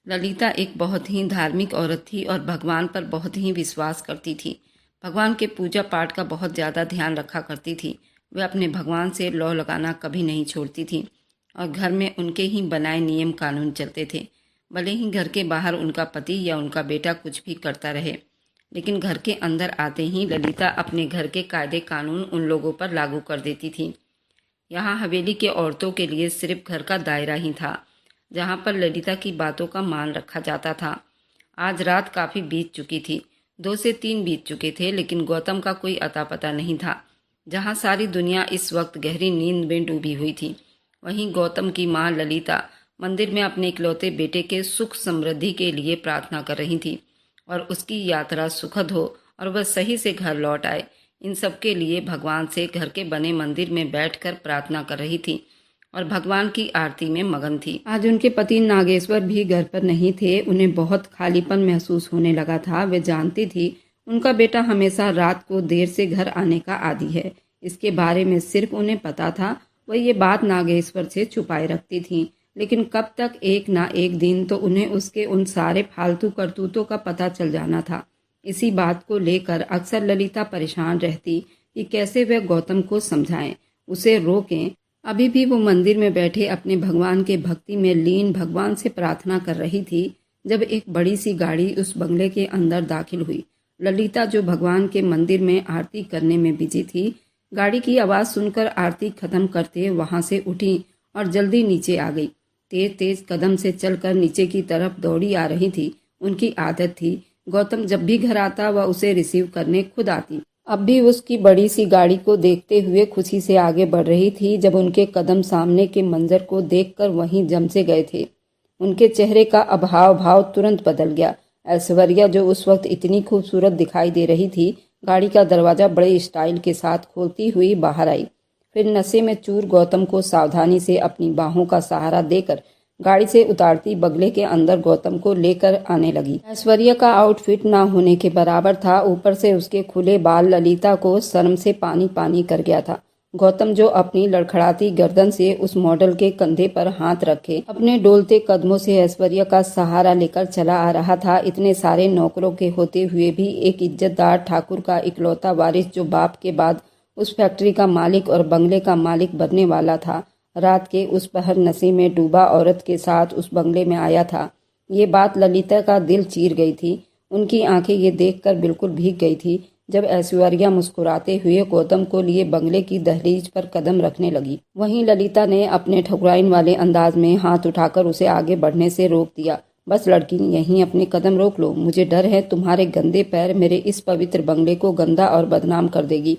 ललिता एक बहुत ही धार्मिक औरत थी और भगवान पर बहुत ही विश्वास करती थी। भगवान के पूजा पाठ का बहुत ज़्यादा ध्यान रखा करती थी। वह अपने भगवान से लौ लगाना कभी नहीं छोड़ती थी और घर में उनके ही बनाए नियम कानून चलते थे। भले ही घर के बाहर उनका पति या उनका बेटा कुछ भी करता रहे, लेकिन घर के अंदर आते ही ललिता अपने घर के कायदे कानून उन लोगों पर लागू कर देती थी। यहाँ हवेली के औरतों के लिए सिर्फ घर का दायरा ही था, जहाँ पर ललिता की बातों का मान रखा जाता था। आज रात काफ़ी बीत चुकी थी, 2 से 3 बीत चुके थे, लेकिन गौतम का कोई अता पता नहीं था। जहाँ सारी दुनिया इस वक्त गहरी नींद में डूबी हुई थी, वहीं गौतम की माँ ललिता मंदिर में अपने इकलौते बेटे के सुख समृद्धि के लिए प्रार्थना कर रही थी और उसकी यात्रा सुखद हो और वह सही से घर लौट आए। इन सब के लिए भगवान से घर के बने मंदिर में बैठकर प्रार्थना कर रही थी और भगवान की आरती में मगन थी। आज उनके पति नागेश्वर भी घर पर नहीं थे। उन्हें बहुत खालीपन महसूस होने लगा था। वे जानती थी उनका बेटा हमेशा रात को देर से घर आने का आदी है। इसके बारे में सिर्फ उन्हें पता था। वह ये बात नागेश्वर से छुपाए रखती थी, लेकिन कब तक, एक ना एक दिन तो उन्हें उसके उन सारे फालतू करतूतों का पता चल जाना था। इसी बात को लेकर अक्सर ललिता परेशान रहती कि कैसे वह गौतम को समझाएं, उसे रोकें। अभी भी वो मंदिर में बैठे अपने भगवान के भक्ति में लीन भगवान से प्रार्थना कर रही थी जब एक बड़ी सी गाड़ी उस बंगले के अंदर दाखिल हुई। ललिता, जो भगवान के मंदिर में आरती करने में बिजी थी, गाड़ी की आवाज़ सुनकर आरती खत्म करते वहां से उठी और जल्दी नीचे आ गई। तेज तेज कदम से चलकर नीचे की तरफ दौड़ी आ रही थी। उनकी आदत थी, गौतम जब भी घर आता वह उसे रिसीव करने खुद आती। अब भी उसकी बड़ी सी गाड़ी को देखते हुए खुशी से आगे बढ़ रही थी जब उनके कदम सामने के मंजर को देखकर वहीं जम से गए थे। उनके चेहरे का भाव तुरंत बदल गया। ऐश्वर्या, जो उस वक्त इतनी खूबसूरत दिखाई दे रही थी, गाड़ी का दरवाजा बड़े स्टाइल के साथ खोलती हुई बाहर आई। फिर नशे में चूर गौतम को सावधानी से अपनी बाहों का सहारा देकर गाड़ी से उतारती बगले के अंदर गौतम को लेकर आने लगी। ऐश्वर्या का आउटफिट ना होने के बराबर था। ऊपर से उसके खुले बाल ललिता को शर्म से पानी पानी कर गया था। गौतम, जो अपनी लड़खड़ाती गर्दन से उस मॉडल के कंधे पर हाथ रखे अपने डोलते कदमों से ऐश्वर्या का सहारा लेकर चला आ रहा था, इतने सारे नौकरों के होते हुए भी एक इज्जतदार ठाकुर का इकलौता वारिस, जो बाप के बाद उस फैक्ट्री का मालिक और बंगले का मालिक बनने वाला था, रात के उस पहर नशे में डूबा औरत के साथ उस बंगले में आया था। ये बात ललिता का दिल चीर गई थी। उनकी आंखें ये देखकर बिल्कुल भीग गई थी जब ऐश्वर्या मुस्कुराते हुए गौतम को लिए बंगले की दहलीज पर कदम रखने लगी। वहीं ललिता ने अपने ठकुराइन वाले अंदाज में हाथ उठाकर उसे आगे बढ़ने से रोक दिया। बस लड़की, यहीं अपने कदम रोक लो। मुझे डर है तुम्हारे गंदे पैर मेरे इस पवित्र बंगले को गंदा और बदनाम कर देगी।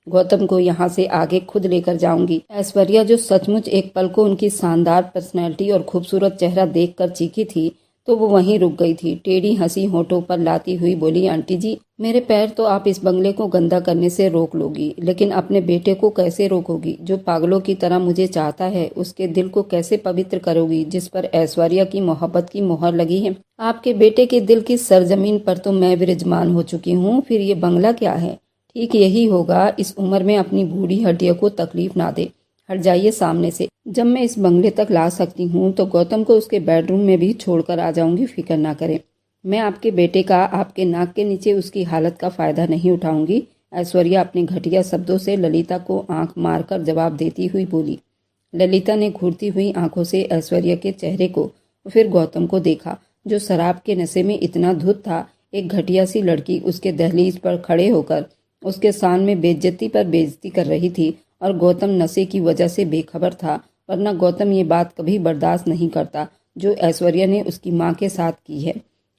गौतम को यहाँ से आगे खुद लेकर जाऊंगी। ऐश्वर्या, जो सचमुच एक पल को उनकी शानदार पर्सनैलिटी और खूबसूरत चेहरा देखकर चीखी थी, तो वो वहीं रुक गई थी। टेढ़ी हंसी होठों पर लाती हुई बोली, आंटी जी, मेरे पैर तो आप इस बंगले को गंदा करने से रोक लोगी, लेकिन अपने बेटे को कैसे रोकोगी? जो पागलों की तरह मुझे चाहता है, उसके दिल को कैसे पवित्र करोगी, जिस पर ऐश्वर्या की मोहब्बत की मोहर लगी है? आपके बेटे के दिल की सरजमीन पर तो मैं विराजमान हो चुकी हूँ, फिर ये बंगला क्या है? ठीक यही होगा। इस उम्र में अपनी बूढ़ी हड्डियों को तकलीफ ना दे। हट जाइए सामने से। जब मैं इस बंगले तक ला सकती हूँ तो गौतम को उसके बेडरूम में भी छोड़कर आ जाऊंगी, फिक्र ना करें। मैं आपके बेटे का आपके नाक के नीचे उसकी हालत का फायदा नहीं उठाऊंगी। ऐश्वर्या अपने घटिया शब्दों से ललिता को आंख मारकर जवाब देती हुई बोली। ललिता ने घूरती हुई आंखों से ऐश्वर्या के चेहरे को फिर गौतम को देखा, जो शराब के नशे में इतना धुत था। एक घटिया सी लड़की उसके दहलीज पर खड़े होकर उसके सामने बेइज्जती पर बेइज्जती कर रही थी और गौतम नशे की वजह से बेखबर था, वरना गौतम ये बात कभी बर्दाश्त नहीं करता जो ऐश्वर्या ने उसकी माँ के साथ की है।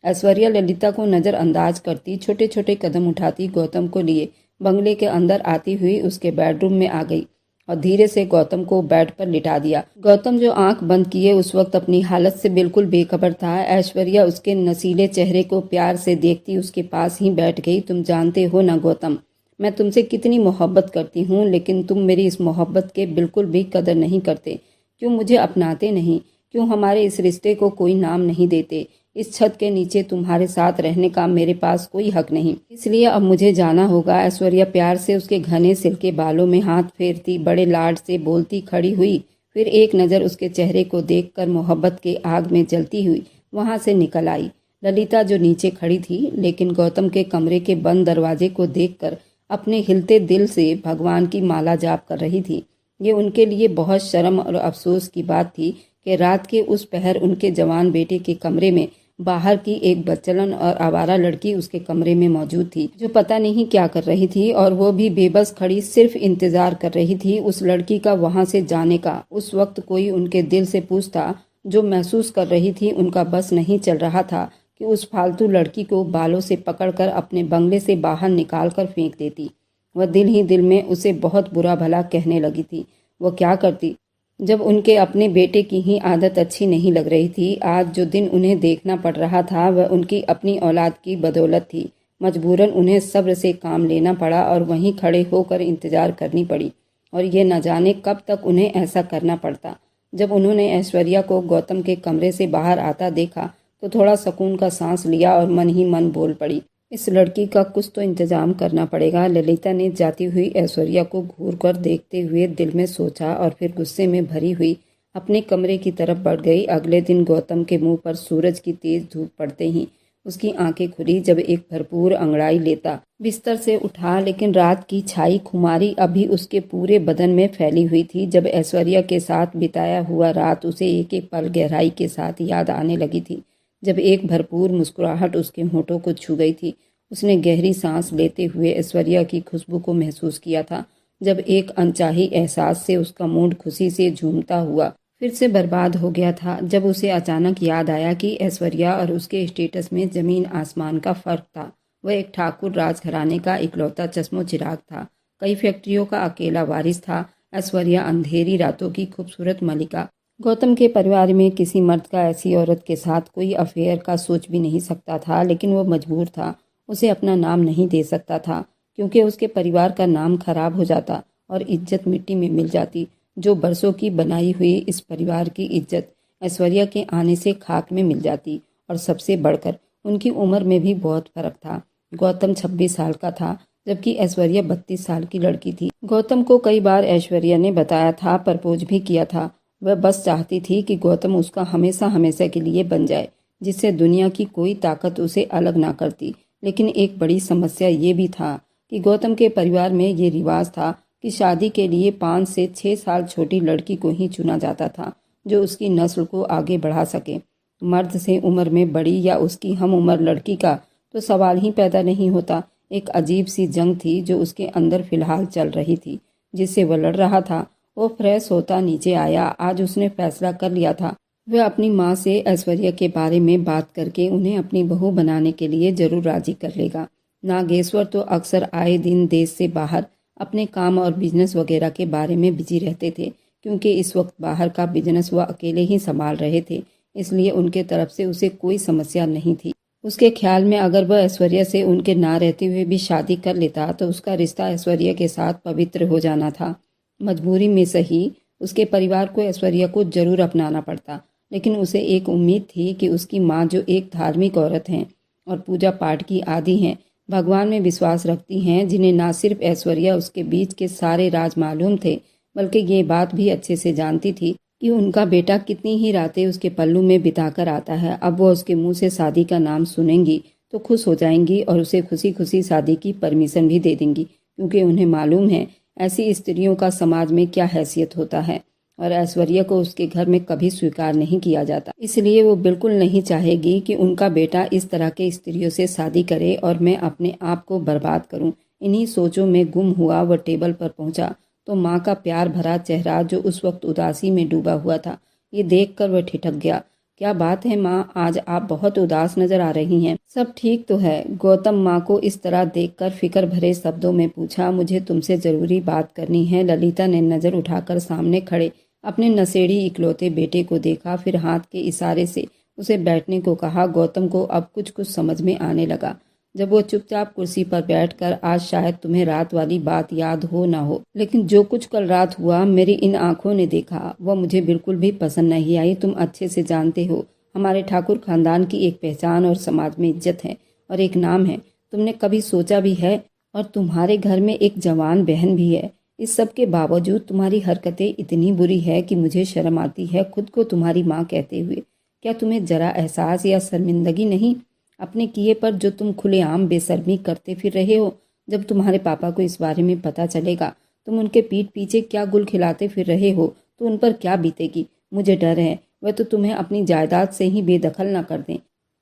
ऐश्वर्या ललिता को नज़रअंदाज करती छोटे छोटे कदम उठाती गौतम को लिए बंगले के अंदर आती हुई उसके बेडरूम में आ गई और धीरे से गौतम को बेड पर लिटा दिया। गौतम, जो आंख बंद किए उस वक्त अपनी हालत से बिल्कुल बेखबर था। ऐश्वर्या उसके नसीले चेहरे को प्यार से देखती उसके पास ही बैठ गई। तुम जानते हो ना गौतम, मैं तुमसे कितनी मोहब्बत करती हूँ, लेकिन तुम मेरी इस मोहब्बत के बिल्कुल भी कदर नहीं करते। क्यों मुझे अपनाते नहीं? क्यों हमारे इस रिश्ते को कोई नाम नहीं देते? इस छत के नीचे तुम्हारे साथ रहने का मेरे पास कोई हक नहीं, इसलिए अब मुझे जाना होगा। ऐश्वर्या प्यार से उसके घने सिल्के बालों में हाथ फेरती बड़े लाड से बोलती खड़ी हुई। फिर एक नज़र उसके चेहरे को देखकर मोहब्बत के आग में जलती हुई वहां से निकल आई। ललिता जो नीचे खड़ी थी लेकिन गौतम के कमरे के बंद दरवाजे को देखकर अपने हिलते दिल से भगवान की माला जाप कर रही थी। ये उनके लिए बहुत शर्म और अफसोस की बात थी कि रात के उस पहर उनके जवान बेटे के कमरे में बाहर की एक बदचलन और आवारा लड़की उसके कमरे में मौजूद थी, जो पता नहीं क्या कर रही थी, और वो भी बेबस खड़ी सिर्फ इंतजार कर रही थी उस लड़की का वहां से जाने का। उस वक्त कोई उनके दिल से पूछता, जो महसूस कर रही थी उनका बस नहीं चल रहा था कि उस फालतू लड़की को बालों से पकड़कर अपने बंगले से बाहर निकाल कर फेंक देती। वह दिल ही दिल में उसे बहुत बुरा भला कहने लगी थी। वह क्या करती जब उनके अपने बेटे की ही आदत अच्छी नहीं लग रही थी। आज जो दिन उन्हें देखना पड़ रहा था वह उनकी अपनी औलाद की बदौलत थी। मजबूरन उन्हें सब्र से काम लेना पड़ा और वहीं खड़े होकर इंतजार करनी पड़ी, और ये न जाने कब तक उन्हें ऐसा करना पड़ता। जब उन्होंने ऐश्वर्या को गौतम के कमरे से बाहर आता देखा तो थोड़ा सुकून का सांस लिया और मन ही मन बोल पड़ी, इस लड़की का कुछ तो इंतजाम करना पड़ेगा। ललिता ने जाती हुई ऐश्वर्या को घूर कर देखते हुए दिल में सोचा और फिर गुस्से में भरी हुई अपने कमरे की तरफ बढ़ गई। अगले दिन गौतम के मुंह पर सूरज की तेज धूप पड़ते ही उसकी आंखें खुली जब एक भरपूर अंगड़ाई लेता बिस्तर से उठा, लेकिन रात की छाई खुमारी अभी उसके पूरे बदन में फैली हुई थी। जब ऐश्वर्या के साथ बिताया हुआ रात उसे एक एक पल गहराई के साथ याद आने लगी थी। जब एक भरपूर मुस्कुराहट उसके होठों को छू गई थी, उसने गहरी सांस लेते हुए ऐश्वर्या की खुशबू को महसूस किया था। जब एक अनचाही एहसास से उसका मूड खुशी से झूमता हुआ फिर से बर्बाद हो गया था। जब उसे अचानक याद आया कि ऐश्वर्या और उसके स्टेटस में जमीन आसमान का फर्क था। वह एक ठाकुर राजघराने का इकलौता चश्मो चिराग था, कई फैक्ट्रियों का अकेला वारिस था। ऐश्वर्या अंधेरी रातों की खूबसूरत मलिका। गौतम के परिवार में किसी मर्द का ऐसी औरत के साथ कोई अफेयर का सोच भी नहीं सकता था, लेकिन वो मजबूर था। उसे अपना नाम नहीं दे सकता था क्योंकि उसके परिवार का नाम खराब हो जाता और इज्जत मिट्टी में मिल जाती। जो बरसों की बनाई हुई इस परिवार की इज्जत ऐश्वर्या के आने से खाक में मिल जाती। और सबसे बढ़कर उनकी उम्र में भी बहुत फर्क था। गौतम 26 साल का था जबकि ऐश्वर्या 32 साल की लड़की थी। गौतम को कई बार ऐश्वर्या ने बताया था, प्रपोज भी किया था। वह बस चाहती थी कि गौतम उसका हमेशा हमेशा के लिए बन जाए, जिससे दुनिया की कोई ताकत उसे अलग ना करती। लेकिन एक बड़ी समस्या ये भी था कि गौतम के परिवार में ये रिवाज था कि शादी के लिए 5 से 6 साल छोटी लड़की को ही चुना जाता था जो उसकी नस्ल को आगे बढ़ा सके। मर्द से उम्र में बड़ी या उसकी हम उम्र लड़की का तो सवाल ही पैदा नहीं होता। एक अजीब सी जंग थी जो उसके अंदर फिलहाल चल रही थी, जिससे वह लड़ रहा था। वो फ्रेश होता नीचे आया। आज उसने फैसला कर लिया था वह अपनी माँ से ऐश्वर्या के बारे में बात करके उन्हें अपनी बहू बनाने के लिए जरूर राजी कर लेगा। नागेश्वर तो अक्सर आए दिन देश से बाहर अपने काम और बिजनेस वगैरह के बारे में बिजी रहते थे, क्योंकि इस वक्त बाहर का बिजनेस वह अकेले ही संभाल रहे थे, इसलिए उनके तरफ से उसे कोई समस्या नहीं थी। उसके ख्याल में अगर वह ऐश्वर्या से उनके ना रहते हुए भी शादी कर लेता तो उसका रिश्ता ऐश्वर्या के साथ पवित्र हो जाना था। मजबूरी में सही उसके परिवार को ऐश्वर्या को जरूर अपनाना पड़ता, लेकिन उसे एक उम्मीद थी कि उसकी माँ, जो एक धार्मिक औरत हैं और पूजा पाठ की आदी हैं, भगवान में विश्वास रखती हैं, जिन्हें ना सिर्फ ऐश्वर्या उसके बीच के सारे राज मालूम थे बल्कि ये बात भी अच्छे से जानती थी कि उनका बेटा कितनी ही रातें उसके पल्लू में बिताकर आता है। अब वो उसके मुंह से शादी का नाम सुनेंगी तो खुश हो जाएंगी और उसे खुशी खुशी शादी की परमिशन भी दे देंगी, क्योंकि उन्हें मालूम है ऐसी स्त्रियों का समाज में क्या हैसियत होता है और ऐश्वर्या को उसके घर में कभी स्वीकार नहीं किया जाता। इसलिए वो बिल्कुल नहीं चाहेगी कि उनका बेटा इस तरह के स्त्रियों से शादी करे और मैं अपने आप को बर्बाद करूं। इन्हीं सोचों में गुम हुआ वह टेबल पर पहुंचा तो माँ का प्यार भरा चेहरा, जो उस वक्त उदासी में डूबा हुआ था, ये देखकर वह ठिठक गया। क्या बात है माँ, आज आप बहुत उदास नजर आ रही हैं। सब ठीक तो है? गौतम माँ को इस तरह देखकर फिक्र भरे शब्दों में पूछा। मुझे तुमसे जरूरी बात करनी है। ललिता ने नजर उठाकर सामने खड़े अपने नशेड़ी इकलौते बेटे को देखा, फिर हाथ के इशारे से उसे बैठने को कहा। गौतम को अब कुछ कुछ समझ में आने लगा। जब वो चुपचाप कुर्सी पर बैठकर, आज शायद तुम्हें रात वाली बात याद हो ना हो, लेकिन जो कुछ कल रात हुआ मेरी इन आंखों ने देखा वह मुझे बिल्कुल भी पसंद नहीं आई। तुम अच्छे से जानते हो हमारे ठाकुर खानदान की एक पहचान और समाज में इज्जत है और एक नाम है। तुमने कभी सोचा भी है? और तुम्हारे घर में एक जवान बहन भी है। इस सब के बावजूद तुम्हारी हरकतें इतनी बुरी है कि मुझे शर्म आती है खुद को तुम्हारी माँ कहते हुए। क्या तुम्हें जरा एहसास या शर्मिंदगी नहीं अपने किए पर, जो तुम खुलेआम बेशर्मी करते फिर रहे हो? जब तुम्हारे पापा को इस बारे में पता चलेगा तुम उनके पीठ पीछे क्या गुल खिलाते फिर रहे हो तो उन पर क्या बीतेगी। मुझे डर है वह तो तुम्हें अपनी जायदाद से ही बेदखल न कर दें।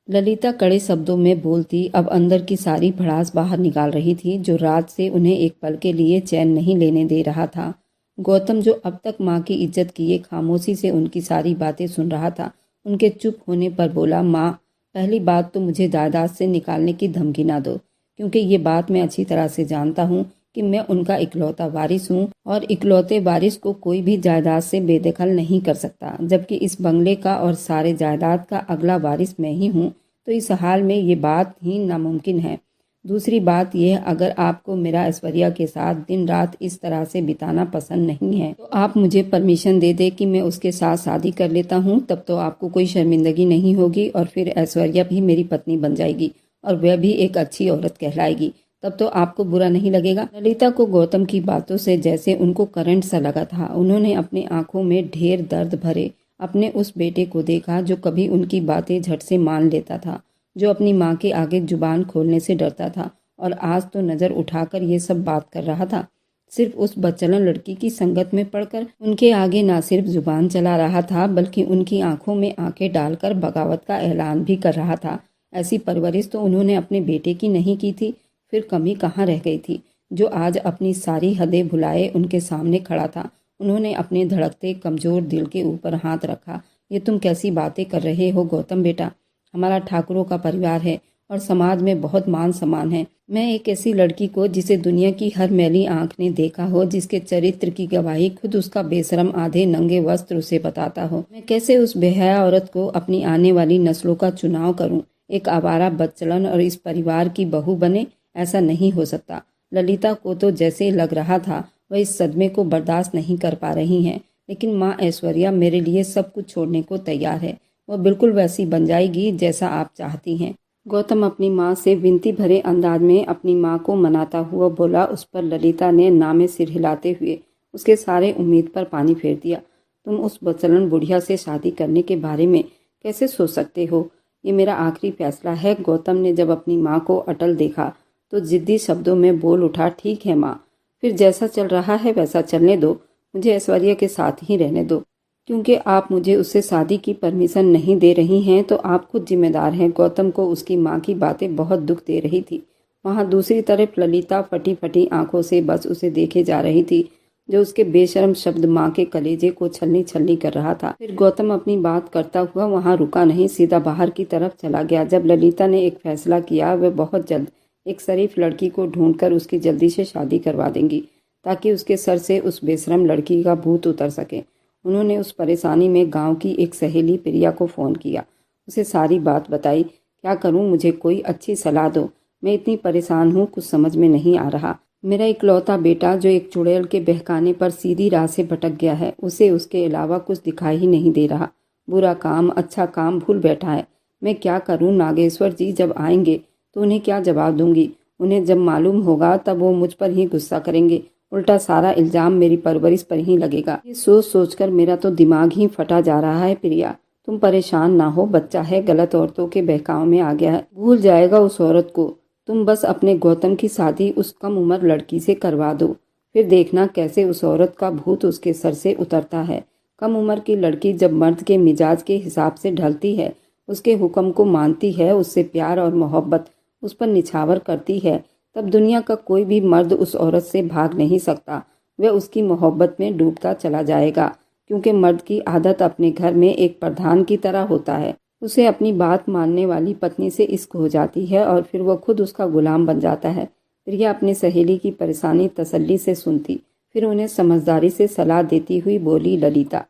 ललिता कड़े शब्दों में बोलती अब अंदर की सारी भड़ास बाहर निकाल रही थी, जो रात से उन्हें एक पल के लिए चैन नहीं लेने दे रहा था। गौतम, जो अब तक माँ की इज्जत किए खामोशी से उनकी सारी बातें सुन रहा था, उनके चुप होने पर बोला, माँ, पहली बात तो मुझे जायदाद से निकालने की धमकी ना दो, क्योंकि ये बात मैं अच्छी तरह से जानता हूँ कि मैं उनका इकलौता वारिस हूँ और इकलौते वारिस को कोई भी जायदाद से बेदखल नहीं कर सकता। जबकि इस बंगले का और सारे जायदाद का अगला वारिस मैं ही हूँ, तो इस हाल में ये बात ही नामुमकिन है। दूसरी बात यह, अगर आपको मेरा ऐश्वर्या के साथ दिन रात इस तरह से बिताना पसंद नहीं है तो आप मुझे परमिशन दे दे कि मैं उसके साथ शादी कर लेता हूँ। तब तो आपको कोई शर्मिंदगी नहीं होगी और फिर ऐश्वर्या भी मेरी पत्नी बन जाएगी और वह भी एक अच्छी औरत कहलाएगी। तब तो आपको बुरा नहीं लगेगा। ललिता को गौतम की बातों से जैसे उनको करंट सा लगा था। उन्होंने अपनी आंखों में ढेर दर्द भरे अपने उस बेटे को देखा जो कभी उनकी बातें झट से मान लेता था, जो अपनी माँ के आगे जुबान खोलने से डरता था, और आज तो नज़र उठाकर ये सब बात कर रहा था। सिर्फ उस बदचलन लड़की की संगत में पड़कर उनके आगे ना सिर्फ जुबान चला रहा था, बल्कि उनकी आंखों में आंखें डालकर बगावत का ऐलान भी कर रहा था। ऐसी परवरिश तो उन्होंने अपने बेटे की नहीं की थी, फिर कमी कहाँ रह गई थी, जो आज अपनी सारी हदें भुलाए उनके सामने खड़ा था। उन्होंने अपने धड़कते कमजोर दिल के ऊपर हाथ रखा। ये तुम कैसी बातें कर रहे हो गौतम बेटा? हमारा ठाकुरों का परिवार है और समाज में बहुत मान सम्मान है। मैं एक ऐसी लड़की को जिसे दुनिया की हर मैली आंख ने देखा हो, जिसके चरित्र की गवाही खुद उसका बेशरम आधे नंगे वस्त्र उसे बताता हो, मैं कैसे उस बेहया औरत को अपनी आने वाली नस्लों का चुनाव करूं? एक आवारा बदचलन और इस परिवार की बहू बने, ऐसा नहीं हो सकता। ललिता को तो जैसे लग रहा था वह इस सदमे को बर्दाश्त नहीं कर पा रही हैं, लेकिन माँ ऐश्वर्या मेरे लिए सब कुछ छोड़ने को तैयार है। वह बिल्कुल वैसी बन जाएगी जैसा आप चाहती हैं। गौतम अपनी माँ से विनती भरे अंदाज में अपनी माँ को मनाता हुआ बोला। उस पर ललिता ने ना में सिर हिलाते हुए उसके सारे उम्मीद पर पानी फेर दिया। तुम उस बदचलन बुढ़िया से शादी करने के बारे में कैसे सोच सकते हो? ये मेरा आखिरी फैसला है। गौतम ने जब अपनी माँ को अटल देखा तो जिद्दी शब्दों में बोल उठा, ठीक है माँ, फिर जैसा चल रहा है वैसा चलने दो। मुझे ऐश्वर्या के साथ ही रहने दो। क्योंकि आप मुझे उससे शादी की परमिशन नहीं दे रही हैं तो आप खुद जिम्मेदार हैं। गौतम को उसकी माँ की बातें बहुत दुख दे रही थी। वहाँ दूसरी तरफ ललिता फटी फटी आंखों से बस उसे देखे जा रही थी, जो उसके बेशर्म शब्द माँ के कलेजे को छलनी छलनी कर रहा था। फिर गौतम अपनी बात करता हुआ वहाँ रुका नहीं, सीधा बाहर की तरफ चला गया। जब ललिता ने एक फैसला किया, वह बहुत जल्द एक शरीफ लड़की को ढूंढकर उसकी जल्दी से शादी करवा देंगी, ताकि उसके सर से उस बेशरम लड़की का भूत उतर सके। उन्होंने उस परेशानी में गांव की एक सहेली प्रिया को फ़ोन किया, उसे सारी बात बताई। क्या करूं, मुझे कोई अच्छी सलाह दो। मैं इतनी परेशान हूं, कुछ समझ में नहीं आ रहा। मेरा इकलौता बेटा जो एक चुड़ैल के बहकाने पर सीधी राह से भटक गया है, उसे उसके अलावा कुछ दिखाई ही नहीं दे रहा। बुरा काम अच्छा काम भूल बैठा है। मैं क्या करूं? नागेश्वर जी जब आएंगे तो उन्हें क्या जवाब दूंगी? उन्हें जब मालूम होगा तब वो मुझ पर ही गुस्सा करेंगे। उल्टा सारा इल्जाम मेरी परवरिश पर ही लगेगा। ये सोच सोचकर मेरा तो दिमाग ही फटा जा रहा है। प्रिया, तुम परेशान ना हो, बच्चा है, गलत औरतों के बहकाव में आ गया है, भूल जाएगा उस औरत को। तुम बस अपने गौतम की शादी उस कम उम्र लड़की से करवा दो, फिर देखना कैसे उस औरत का भूत उसके सर से उतरता है। कम उम्र की लड़की जब मर्द के मिजाज के हिसाब से ढलती है, उसके हुक्म को मानती है, उससे प्यार और मोहब्बत उस पर निछावर करती है, तब दुनिया का कोई भी मर्द उस औरत से भाग नहीं सकता। वह उसकी मोहब्बत में डूबता चला जाएगा, क्योंकि मर्द की आदत अपने घर में एक प्रधान की तरह होता है। उसे अपनी बात मानने वाली पत्नी से इश्क हो जाती है और फिर वह खुद उसका गुलाम बन जाता है। प्रिया अपनी सहेली की परेशानी तसल्ली से सुनती, फिर उन्हें समझदारी से सलाह देती हुई बोली, ललिता।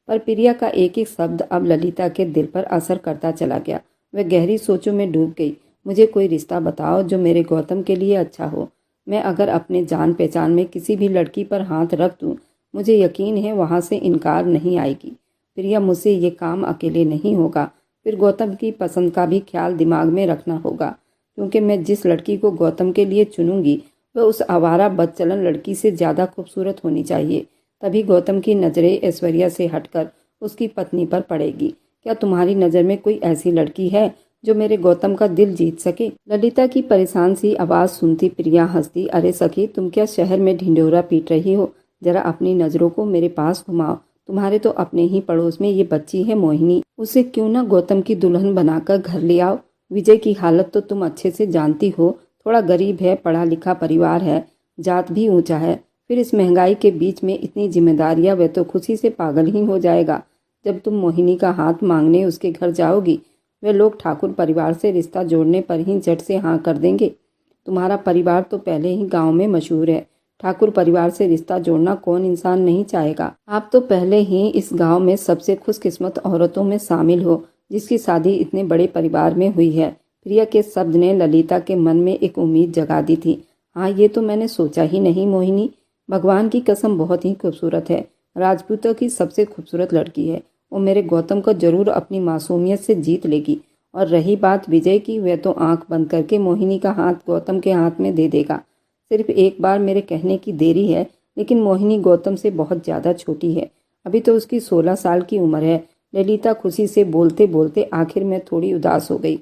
पर प्रिया का एक एक शब्द अब ललिता के दिल पर असर करता चला गया। वह गहरी सोचों में डूब गई। मुझे कोई रिश्ता बताओ जो मेरे गौतम के लिए अच्छा हो। मैं अगर अपने जान पहचान में किसी भी लड़की पर हाथ रख दूं, मुझे यकीन है वहां से इनकार नहीं आएगी। प्रिया, मुझसे ये काम अकेले नहीं होगा, फिर गौतम की पसंद का भी ख्याल दिमाग में रखना होगा, क्योंकि मैं जिस लड़की को गौतम के लिए चुनूंगी वह उस आवारा बदचलन लड़की से ज़्यादा खूबसूरत होनी चाहिए। तभी गौतम की नज़रें ऐश्वर्या से हटकर उसकी पत्नी पर पड़ेगी। क्या तुम्हारी नज़र में कोई ऐसी लड़की है जो मेरे गौतम का दिल जीत सके? ललिता की परेशान सी आवाज़ सुनती प्रिया हंसती, अरे सखी, तुम क्या शहर में ढिंढोरा पीट रही हो? जरा अपनी नज़रों को मेरे पास घुमाओ। तुम्हारे तो अपने ही पड़ोस में ये बच्ची है मोहिनी, उसे क्यों ना गौतम की दुल्हन बनाकर घर ले आओ। विजय की हालत तो तुम अच्छे से जानती हो, थोड़ा गरीब है, पढ़ा लिखा परिवार है, जात भी ऊंचा है, फिर इस महंगाई के बीच में इतनी जिम्मेदारियां, वह तो खुशी से पागल ही हो जाएगा। जब तुम मोहिनी का हाथ मांगने उसके घर जाओगी, वे लोग ठाकुर परिवार से रिश्ता जोड़ने पर ही झट से हाँ कर देंगे। तुम्हारा परिवार तो पहले ही गांव में मशहूर है, ठाकुर परिवार से रिश्ता जोड़ना कौन इंसान नहीं चाहेगा। आप तो पहले ही इस गांव में सबसे खुशकिस्मत औरतों में शामिल हो जिसकी शादी इतने बड़े परिवार में हुई है। प्रिया के शब्द ने ललिता के मन में एक उम्मीद जगा दी थी। हाँ, ये तो मैंने सोचा ही नहीं मोहिनी, भगवान की कसम बहुत ही खूबसूरत है, राजपूतों की सबसे खूबसूरत लड़की है। वो मेरे गौतम को जरूर अपनी मासूमियत से जीत लेगी। और रही बात विजय की, वह तो आंख बंद करके मोहिनी का हाथ गौतम के हाथ में दे देगा। सिर्फ एक बार मेरे कहने की देरी है, लेकिन मोहिनी गौतम से बहुत ज़्यादा छोटी है, अभी तो उसकी 16 साल की उम्र है। ललिता खुशी से बोलते बोलते आखिर में थोड़ी उदास हो गई।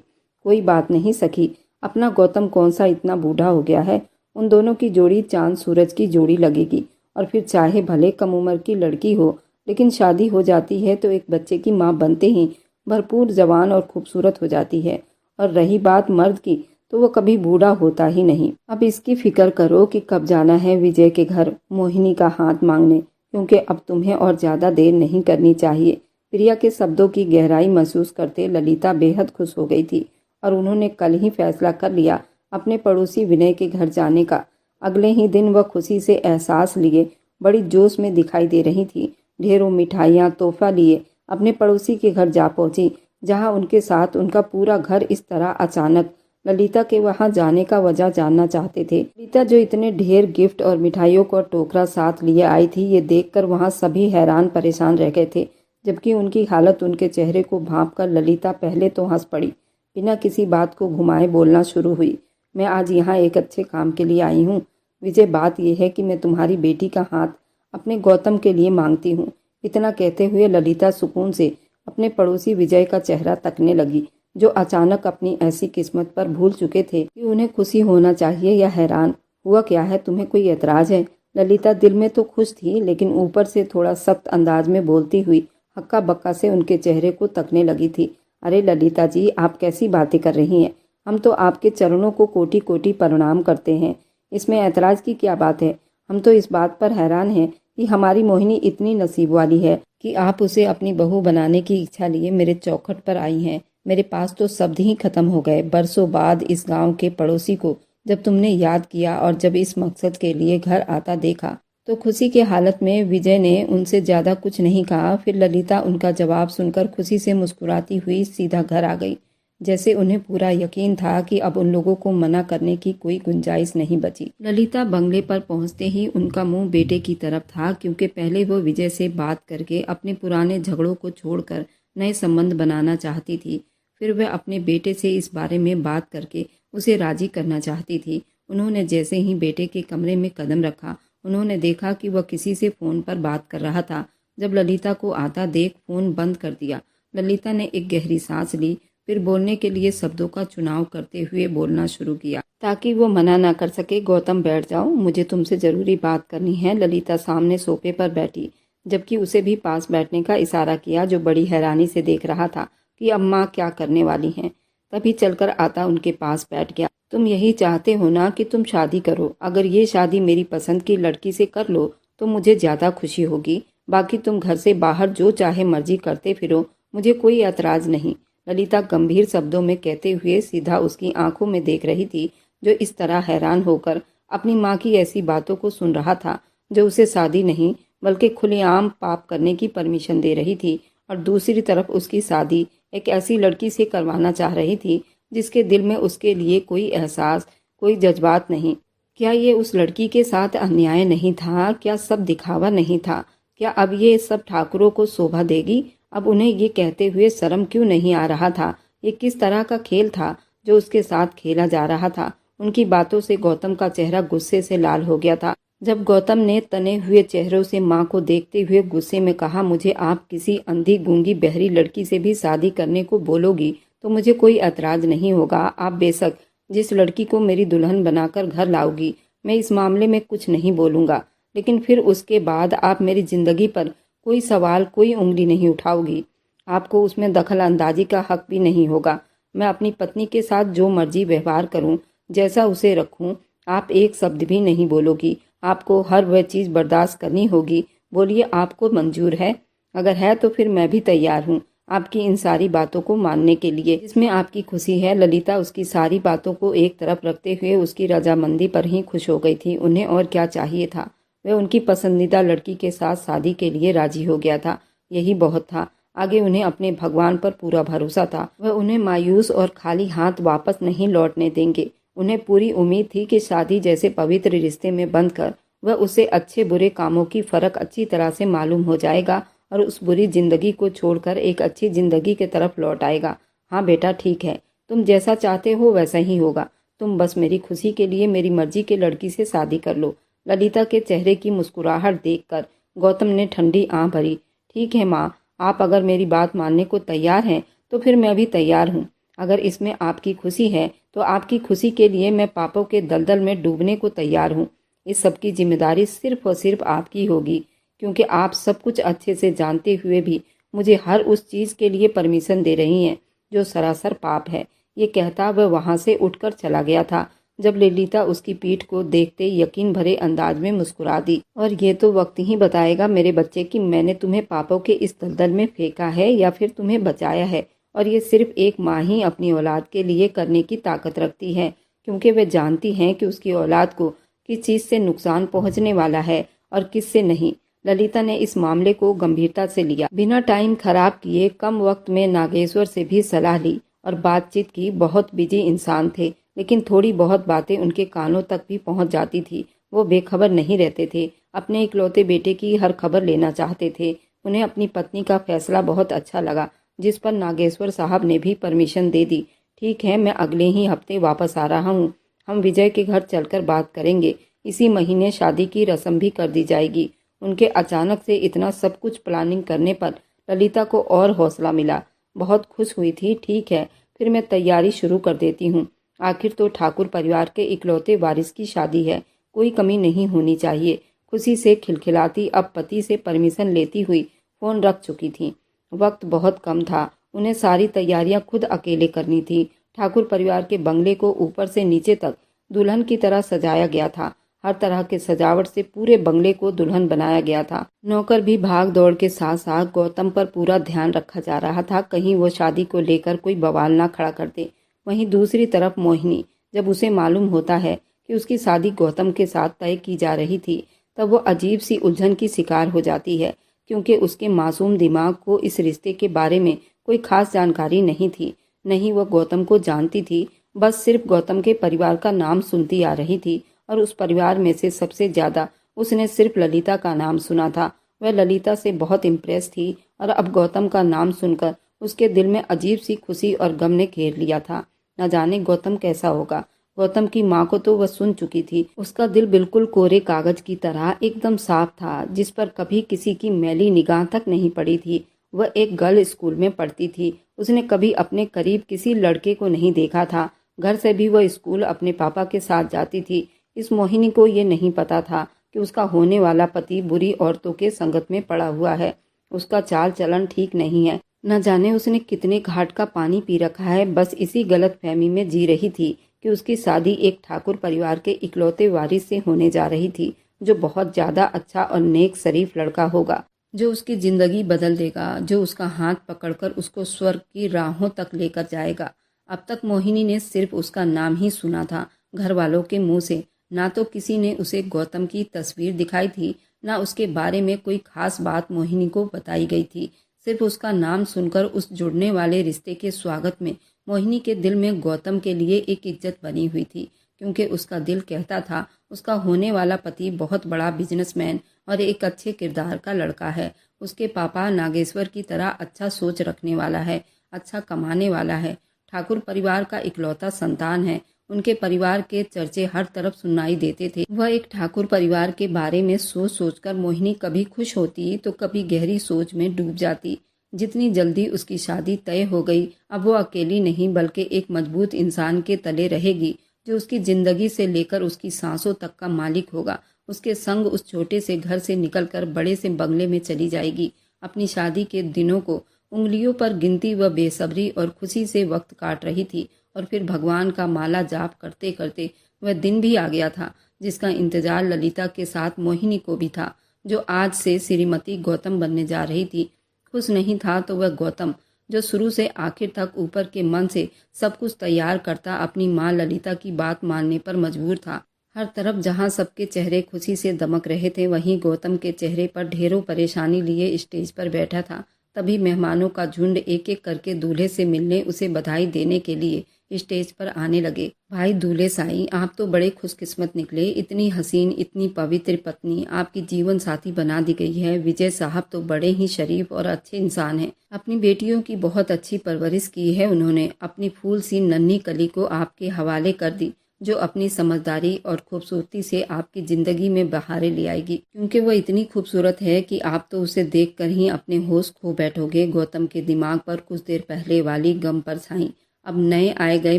कोई बात नहीं सखी, अपना गौतम कौन सा इतना बूढ़ा हो गया है, उन दोनों की जोड़ी चांद सूरज की जोड़ी लगेगी। और फिर चाहे भले कम उम्र की लड़की हो, लेकिन शादी हो जाती है तो एक बच्चे की माँ बनते ही भरपूर जवान और खूबसूरत हो जाती है। और रही बात मर्द की, तो वो कभी बूढ़ा होता ही नहीं। अब इसकी फिक्र करो कि कब जाना है विजय के घर मोहिनी का हाथ मांगने, क्योंकि अब तुम्हें और ज़्यादा देर नहीं करनी चाहिए। प्रिया के शब्दों की गहराई महसूस करते ललिता बेहद खुश हो गई थी और उन्होंने कल ही फैसला कर लिया अपने पड़ोसी विनय के घर जाने का। अगले ही दिन वह खुशी से एहसास लिए बड़ी जोश में दिखाई दे रही थी। ढेरों मिठाइयाँ तोहफा लिए अपने पड़ोसी के घर जा पहुंची, जहां उनके साथ उनका पूरा घर इस तरह अचानक ललिता के वहां जाने का वजह जानना चाहते थे। ललिता जो इतने ढेर गिफ्ट और मिठाइयों का टोकरा साथ लिए आई थी, ये देखकर वहां सभी हैरान परेशान रह गए थे। जबकि उनकी हालत उनके चेहरे को भांप कर ललिता पहले तो हंस पड़ी, बिना किसी बात को घुमाए बोलना शुरू हुई। मैं आज यहाँ एक अच्छे काम के लिए आई हूँ विजय, बात यह है कि मैं तुम्हारी बेटी का हाथ अपने गौतम के लिए मांगती हूँ। इतना कहते हुए ललिता सुकून से अपने पड़ोसी विजय का चेहरा तकने लगी, जो अचानक अपनी ऐसी किस्मत पर भूल चुके थे कि उन्हें खुशी होना चाहिए या हैरान। हुआ क्या है, तुम्हें कोई एतराज है? ललिता दिल में तो खुश थी, लेकिन ऊपर से थोड़ा सख्त अंदाज में बोलती हुई हक्का बक्का से उनके चेहरे को तकने लगी थी। अरे ललिता जी, आप कैसी बातें कर रही हैं? हम तो आपके चरणों को कोटि कोटि प्रणाम करते हैं, इसमें ऐतराज की क्या बात है? हम तो इस बात पर हैरान हैं कि हमारी मोहिनी इतनी नसीब वाली है कि आप उसे अपनी बहू बनाने की इच्छा लिए मेरे चौखट पर आई हैं। मेरे पास तो शब्द ही खत्म हो गए। बरसों बाद इस गांव के पड़ोसी को जब तुमने याद किया और जब इस मकसद के लिए घर आता देखा, तो खुशी की हालत में विजय ने उनसे ज्यादा कुछ नहीं कहा। फिर ललिता उनका जवाब सुनकर खुशी से मुस्कुराती हुई सीधा घर आ गई, जैसे उन्हें पूरा यकीन था कि अब उन लोगों को मना करने की कोई गुंजाइश नहीं बची। ललिता बंगले पर पहुंचते ही उनका मुंह बेटे की तरफ था, क्योंकि पहले वो विजय से बात करके अपने पुराने झगड़ों को छोड़कर नए संबंध बनाना चाहती थी। फिर वह अपने बेटे से इस बारे में बात करके उसे राजी करना चाहती थी। उन्होंने जैसे ही बेटे के कमरे में कदम रखा, उन्होंने देखा कि वह किसी से फोन पर बात कर रहा था। जब ललिता को आता देख फोन बंद कर दिया। ललिता ने एक गहरी सांस ली, फिर बोलने के लिए शब्दों का चुनाव करते हुए बोलना शुरू किया, ताकि वो मना ना कर सके। गौतम, बैठ जाओ, मुझे तुमसे जरूरी बात करनी है। ललिता सामने सोफे पर बैठी, जबकि उसे भी पास बैठने का इशारा किया, जो बड़ी हैरानी से देख रहा था कि अम्मा क्या करने वाली हैं। तभी चलकर आता उनके पास बैठ गया। तुम यही चाहते हो ना कि तुम शादी करो? अगर ये शादी मेरी पसंद की लड़की से कर लो तो मुझे ज्यादा खुशी होगी। बाकी तुम घर से बाहर जो चाहे मर्जी करते फिरो, मुझे कोई ऐतराज नहीं। ललिता गंभीर शब्दों में कहते हुए सीधा उसकी आंखों में देख रही थी, जो इस तरह हैरान होकर अपनी माँ की ऐसी बातों को सुन रहा था, जो उसे शादी नहीं बल्कि खुलेआम पाप करने की परमिशन दे रही थी। और दूसरी तरफ उसकी शादी एक ऐसी लड़की से करवाना चाह रही थी जिसके दिल में उसके लिए कोई एहसास, कोई जज्बात नहीं। क्या ये उस लड़की के साथ अन्याय नहीं था? क्या सब दिखावा नहीं था? क्या अब ये सब ठाकुरों को शोभा देगी? अब उन्हें ये कहते हुए शर्म क्यों नहीं आ रहा था? ये किस तरह का खेल था जो उसके साथ खेला जा रहा था? उनकी बातों से गौतम का चेहरा गुस्से से लाल हो गया था। जब गौतम ने तने हुए चेहरों से माँ को देखते हुए गुस्से में कहा, मुझे आप किसी अंधी गूंगी बहरी लड़की से भी शादी करने को बोलोगी तो मुझे कोई ऐतराज नहीं होगा। आप बेशक जिस लड़की को मेरी दुल्हन बनाकर घर लाओगी, मैं इस मामले में कुछ नहीं बोलूँगा, लेकिन फिर उसके बाद आप मेरी ज़िंदगी पर कोई सवाल, कोई उंगली नहीं उठाओगी। आपको उसमें दखल अंदाजी का हक भी नहीं होगा। मैं अपनी पत्नी के साथ जो मर्जी व्यवहार करूं, जैसा उसे रखूं, आप एक शब्द भी नहीं बोलोगी। आपको हर वह चीज़ बर्दाश्त करनी होगी। बोलिए, आपको मंजूर है? अगर है तो फिर मैं भी तैयार हूँ आपकी इन सारी बातों को मानने के लिए, जिसमें आपकी खुशी है। ललिता उसकी सारी बातों को एक तरफ रखते हुए उसकी रजामंदी पर ही खुश हो गई थी। उन्हें और क्या चाहिए था? वह उनकी पसंदीदा लड़की के साथ शादी के लिए राजी हो गया था, यही बहुत था। आगे उन्हें अपने भगवान पर पूरा भरोसा था। वह उन्हें मायूस और खाली हाथ वापस नहीं लौटने देंगे। उन्हें पूरी उम्मीद थी कि शादी जैसे पवित्र रिश्ते में बंधकर वह उसे अच्छे बुरे कामों की फर्क अच्छी तरह से मालूम हो जाएगा और उस बुरी जिंदगी को छोड़कर एक अच्छी जिंदगी की तरफ लौट आएगा। हाँ बेटा, ठीक है, तुम जैसा चाहते हो वैसा ही होगा। तुम बस मेरी खुशी के लिए मेरी मर्जी के लड़की से शादी कर लो। ललिता के चेहरे की मुस्कुराहट देखकर गौतम ने ठंडी आंख भरी। ठीक है माँ, आप अगर मेरी बात मानने को तैयार हैं तो फिर मैं भी तैयार हूँ। अगर इसमें आपकी खुशी है तो आपकी खुशी के लिए मैं पापों के दलदल में डूबने को तैयार हूँ। इस सब की जिम्मेदारी सिर्फ और सिर्फ आपकी होगी, क्योंकि आप सब कुछ अच्छे से जानते हुए भी मुझे हर उस चीज़ के लिए परमिशन दे रही हैं जो सरासर पाप है। ये कहता वह वहाँ से उठकर चला गया था जब ललिता उसकी पीठ को देखते यकीन भरे अंदाज में मुस्कुरा दी। और ये तो वक्त ही बताएगा मेरे बच्चे कि मैंने तुम्हें पापों के इस दलदल में फेंका है या फिर तुम्हें बचाया है। और ये सिर्फ एक माँ ही अपनी औलाद के लिए करने की ताकत रखती है, क्योंकि वह जानती हैं कि उसकी औलाद को किस चीज़ से नुकसान पहुँचने वाला है और किससे नहीं। ललिता ने इस मामले को गंभीरता से लिया। बिना टाइम खराब किए कम वक्त में नागेश्वर से भी सलाह ली और बातचीत की। बहुत बिजी इंसान थे, लेकिन थोड़ी बहुत बातें उनके कानों तक भी पहुंच जाती थी। वो बेखबर नहीं रहते थे, अपने इकलौते बेटे की हर खबर लेना चाहते थे। उन्हें अपनी पत्नी का फैसला बहुत अच्छा लगा, जिस पर नागेश्वर साहब ने भी परमिशन दे दी। ठीक है, मैं अगले ही हफ्ते वापस आ रहा हूँ। हम विजय के घर चलकर बात करेंगे। इसी महीने शादी की रस्म भी कर दी जाएगी। उनके अचानक से इतना सब कुछ प्लानिंग करने पर ललिता को और हौसला मिला। बहुत खुश हुई थी। ठीक है, फिर मैं तैयारी शुरू कर देती हूँ। आखिर तो ठाकुर परिवार के इकलौते वारिस की शादी है, कोई कमी नहीं होनी चाहिए। खुशी से खिलखिलाती अब पति से परमिशन लेती हुई फोन रख चुकी थी। वक्त बहुत कम था, उन्हें सारी तैयारियां खुद अकेले करनी थी। ठाकुर परिवार के बंगले को ऊपर से नीचे तक दुल्हन की तरह सजाया गया था। हर तरह के सजावट से पूरे बंगले को दुल्हन बनाया गया था। नौकर भी भाग दौड़ के साथ साथ गौतम पर पूरा ध्यान रखा जा रहा था, कहीं वो शादी को लेकर कोई बवाल ना खड़ा कर दे। वहीं दूसरी तरफ मोहिनी, जब उसे मालूम होता है कि उसकी शादी गौतम के साथ तय की जा रही थी, तब वो अजीब सी उलझन की शिकार हो जाती है, क्योंकि उसके मासूम दिमाग को इस रिश्ते के बारे में कोई खास जानकारी नहीं थी। नहीं वह गौतम को जानती थी, बस सिर्फ गौतम के परिवार का नाम सुनती आ रही थी और उस परिवार में से सबसे ज्यादा उसने सिर्फ ललिता का नाम सुना था। वह ललिता से बहुत इम्प्रेस थी और अब गौतम का नाम सुनकर उसके दिल में अजीब सी खुशी और गम ने घेर लिया था। न जाने गौतम कैसा होगा। गौतम की माँ को तो वह सुन चुकी थी। उसका दिल बिल्कुल कोरे कागज की तरह एकदम साफ था, जिस पर कभी किसी की मैली निगाह तक नहीं पड़ी थी। वह एक गर्ल स्कूल में पढ़ती थी। उसने कभी अपने करीब किसी लड़के को नहीं देखा था। घर से भी वह स्कूल अपने पापा के साथ जाती थी। इस मोहिनी को ये नहीं पता था कि उसका होने वाला पति बुरी औरतों के संगत में पड़ा हुआ है। उसका चाल चलन ठीक नहीं है। न जाने उसने कितने घाट का पानी पी रखा है। बस इसी गलत फहमी में जी रही थी कि उसकी शादी एक ठाकुर परिवार के इकलौते वारिस से होने जा रही थी, जो बहुत ज्यादा अच्छा और नेक शरीफ लड़का होगा, जो उसकी जिंदगी बदल देगा, जो उसका हाथ पकड़कर उसको स्वर्ग की राहों तक लेकर जाएगा। अब तक मोहिनी ने सिर्फ उसका नाम ही सुना था घर वालों के मुंह से। ना तो किसी ने उसे गौतम की तस्वीर दिखाई थी, ना उसके बारे में कोई खास बात मोहिनी को बताई गई थी। सिर्फ उसका नाम सुनकर उस जुड़ने वाले रिश्ते के स्वागत में मोहिनी के दिल में गौतम के लिए एक इज्जत बनी हुई थी, क्योंकि उसका दिल कहता था उसका होने वाला पति बहुत बड़ा बिजनेसमैन और एक अच्छे किरदार का लड़का है। उसके पापा नागेश्वर की तरह अच्छा सोच रखने वाला है, अच्छा कमाने वाला है, ठाकुर परिवार का इकलौता संतान है। उनके परिवार के चर्चे हर तरफ सुनाई देते थे। वह एक ठाकुर परिवार के बारे में सोच सोचकर मोहिनी कभी खुश होती तो कभी गहरी सोच में डूब जाती। जितनी जल्दी उसकी शादी तय हो गई, अब वो अकेली नहीं बल्कि एक मजबूत इंसान के तले रहेगी जो उसकी जिंदगी से लेकर उसकी सांसों तक का मालिक होगा। उसके संग उस छोटे से घर से निकलकर बड़े से बंगले में चली जाएगी। अपनी शादी के दिनों को उंगलियों पर गिनती व बेसब्री और खुशी से वक्त काट रही थी। और फिर भगवान का माला जाप करते करते वह दिन भी आ गया था जिसका इंतजार ललिता के साथ मोहिनी को भी था, जो आज से श्रीमती गौतम बनने जा रही थी। खुश नहीं था तो वह गौतम जो शुरू से आखिर तक ऊपर के मन से सब कुछ तैयार करता अपनी माँ ललिता की बात मानने पर मजबूर था। हर तरफ जहाँ सबके चेहरे खुशी से दमक रहे थे, वहीं गौतम के चेहरे पर ढेरों परेशानी लिए स्टेज पर बैठा था। तभी मेहमानों का झुंड एक एक करके दूल्हे से मिलने, उसे बधाई देने के लिए स्टेज पर आने लगे। भाई दूल्हे साईं, आप तो बड़े खुशकिस्मत निकले। इतनी हसीन, इतनी पवित्र पत्नी आपकी जीवन साथी बना दी गई है। विजय साहब तो बड़े ही शरीफ और अच्छे इंसान हैं। अपनी बेटियों की बहुत अच्छी परवरिश की है उन्होंने। अपनी फूल सी नन्ही कली को आपके हवाले कर दी, जो अपनी समझदारी और खूबसूरती से आपकी जिंदगी में बहारें ले आएगी, क्योंकि वह इतनी खूबसूरत है कि आप तो उसे देखकर ही अपने होश खो बैठोगे। गौतम के दिमाग पर कुछ देर पहले वाली गम परछाई अब नए आए गए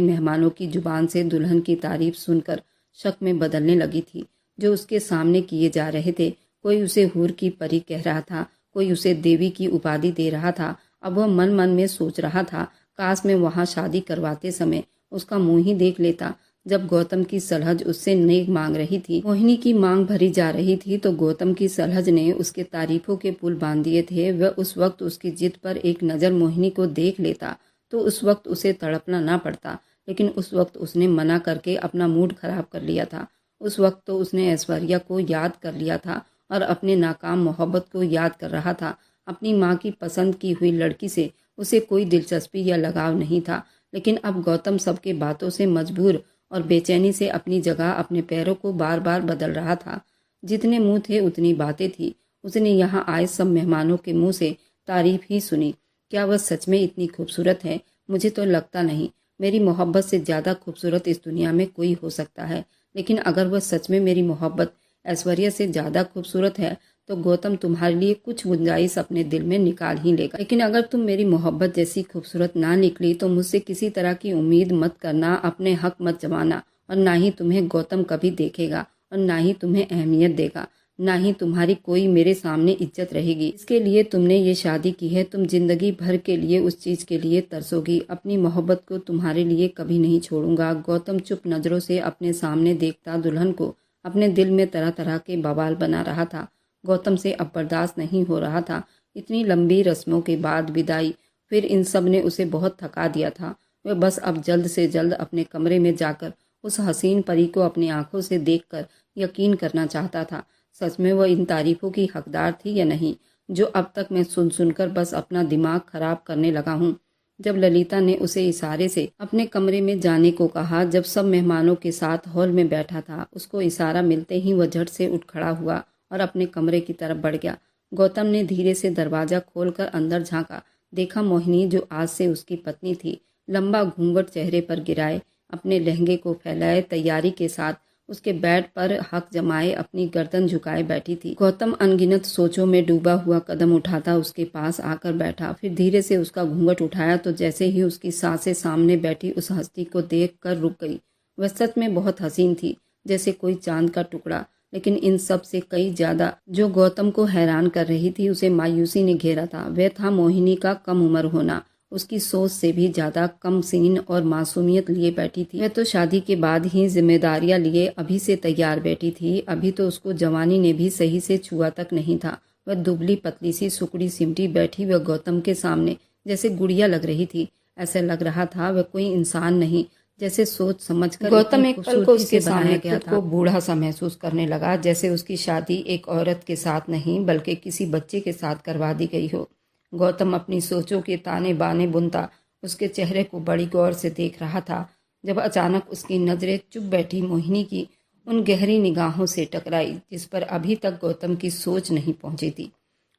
मेहमानों की जुबान से दुल्हन की तारीफ सुनकर शक में बदलने लगी थी, जो उसके सामने किए जा रहे थे। कोई उसे हूर की परी कह रहा था, कोई उसे देवी की उपाधि दे रहा था। अब वह मन मन में सोच रहा था, काश मैं वहां शादी करवाते समय उसका मुंह ही देख लेता। जब गौतम की सलहज उससे नेक मांग रही थी, मोहिनी की मांग भरी जा रही थी, तो गौतम की सलहज ने उसके तारीफों के पुल बांध दिए थे। वह उस वक्त उसकी जिद पर एक नज़र मोहिनी को देख लेता तो उस वक्त उसे तड़पना ना पड़ता, लेकिन उस वक्त उसने मना करके अपना मूड खराब कर लिया था। उस वक्त तो उसने ऐश्वर्या को याद कर लिया था और अपने नाकाम मोहब्बत को याद कर रहा था। अपनी माँ की पसंद की हुई लड़की से उसे कोई दिलचस्पी या लगाव नहीं था, लेकिन अब गौतम सबके बातों से मजबूर और बेचैनी से अपनी जगह, अपने पैरों को बार बार बदल रहा था। जितने मुंह थे उतनी बातें थी। उसने यहाँ आए सब मेहमानों के मुंह से तारीफ ही सुनी। क्या वह सच में इतनी खूबसूरत है? मुझे तो लगता नहीं। मेरी मोहब्बत से ज़्यादा खूबसूरत इस दुनिया में कोई हो सकता है। लेकिन अगर वह सच में मेरी मोहब्बत ऐश्वर्या से ज़्यादा खूबसूरत है तो गौतम तुम्हारे लिए कुछ गुंजाइश अपने दिल में निकाल ही लेगा। लेकिन अगर तुम मेरी मोहब्बत जैसी खूबसूरत ना निकली तो मुझसे किसी तरह की उम्मीद मत करना, अपने हक मत जमाना। और ना ही तुम्हें गौतम कभी देखेगा और ना ही तुम्हें अहमियत देगा, ना ही तुम्हारी कोई मेरे सामने इज्जत रहेगी। इसके लिए तुमने ये शादी की है। तुम जिंदगी भर के लिए उस चीज के लिए तरसोगी। अपनी मोहब्बत को तुम्हारे लिए कभी नहीं छोड़ूंगा। गौतम चुप नजरों से अपने सामने देखता दुल्हन को अपने दिल में तरह तरह के बवाल बना रहा था। गौतम से अब बर्दाश्त नहीं हो रहा था। इतनी लंबी रस्मों के बाद विदाई, फिर इन सब ने उसे बहुत थका दिया था। वह बस अब जल्द से जल्द अपने कमरे में जाकर उस हसीन परी को अपनी आंखों से देखकर यकीन करना चाहता था, सच में वह इन तारीफों की हकदार थी या नहीं, जो अब तक मैं सुन सुनकर बस अपना दिमाग खराब करने लगा हूँ। जब ललिता ने उसे इशारे से अपने कमरे में जाने को कहा, जब सब मेहमानों के साथ हॉल में बैठा था, उसको इशारा मिलते ही वह झट से उठ खड़ा हुआ और अपने कमरे की तरफ बढ़ गया। गौतम ने धीरे से दरवाजा खोलकर अंदर झांका। देखा मोहिनी, जो आज से उसकी पत्नी थी, लंबा घूंघट चेहरे पर गिराए, अपने लहंगे को फैलाए, तैयारी के साथ उसके बेड पर हक जमाए अपनी गर्दन झुकाए बैठी थी। गौतम अनगिनत सोचों में डूबा हुआ कदम उठाता उसके पास आकर बैठा, फिर धीरे से उसका घूंघट उठाया तो जैसे ही उसकी सासें सामने बैठी उस हस्ती को देख कर रुक गई। वह सच में बहुत हसीन थी, जैसे कोई चांद का टुकड़ा। लेकिन इन सब से कई ज्यादा जो गौतम को हैरान कर रही थी, उसे मायूसी ने घेरा था। वह था मोहिनी का कम उम्र होना। उसकी सोच से भी ज्यादा कम सीन और मासूमियत लिए बैठी थी। वह तो शादी के बाद ही जिम्मेदारियां लिए अभी से तैयार बैठी थी। अभी तो उसको जवानी ने भी सही से छुआ तक नहीं था। वह दुबली पतली सी सुकड़ी सिमटी बैठी वह गौतम के सामने जैसे गुड़िया लग रही थी। ऐसा लग रहा था वह कोई इंसान नहीं, जैसे सोच समझ कर गौतम एक पल को उसके सामने खुद को बूढ़ा सा महसूस करने लगा, जैसे उसकी शादी एक औरत के साथ नहीं बल्कि किसी बच्चे के साथ करवा दी गई हो। गौतम अपनी सोचों के ताने बाने बुनता उसके चेहरे को बड़ी गौर से देख रहा था, जब अचानक उसकी नजरें चुप बैठी मोहिनी की उन गहरी निगाहों से टकराई जिस पर अभी तक गौतम की सोच नहीं पहुंची थी।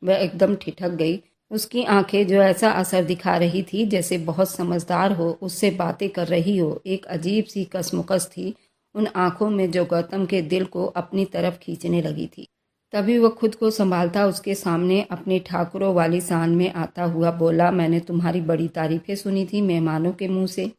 वह एकदम ठिठक गई। उसकी आंखें जो ऐसा असर दिखा रही थी जैसे बहुत समझदार हो, उससे बातें कर रही हो। एक अजीब सी कसमुकस थी उन आंखों में जो गौतम के दिल को अपनी तरफ खींचने लगी थी। तभी वो खुद को संभालता उसके सामने अपनी ठाकुरों वाली शान में आता हुआ बोला, मैंने तुम्हारी बड़ी तारीफें सुनी थी मेहमानों के मुंह से।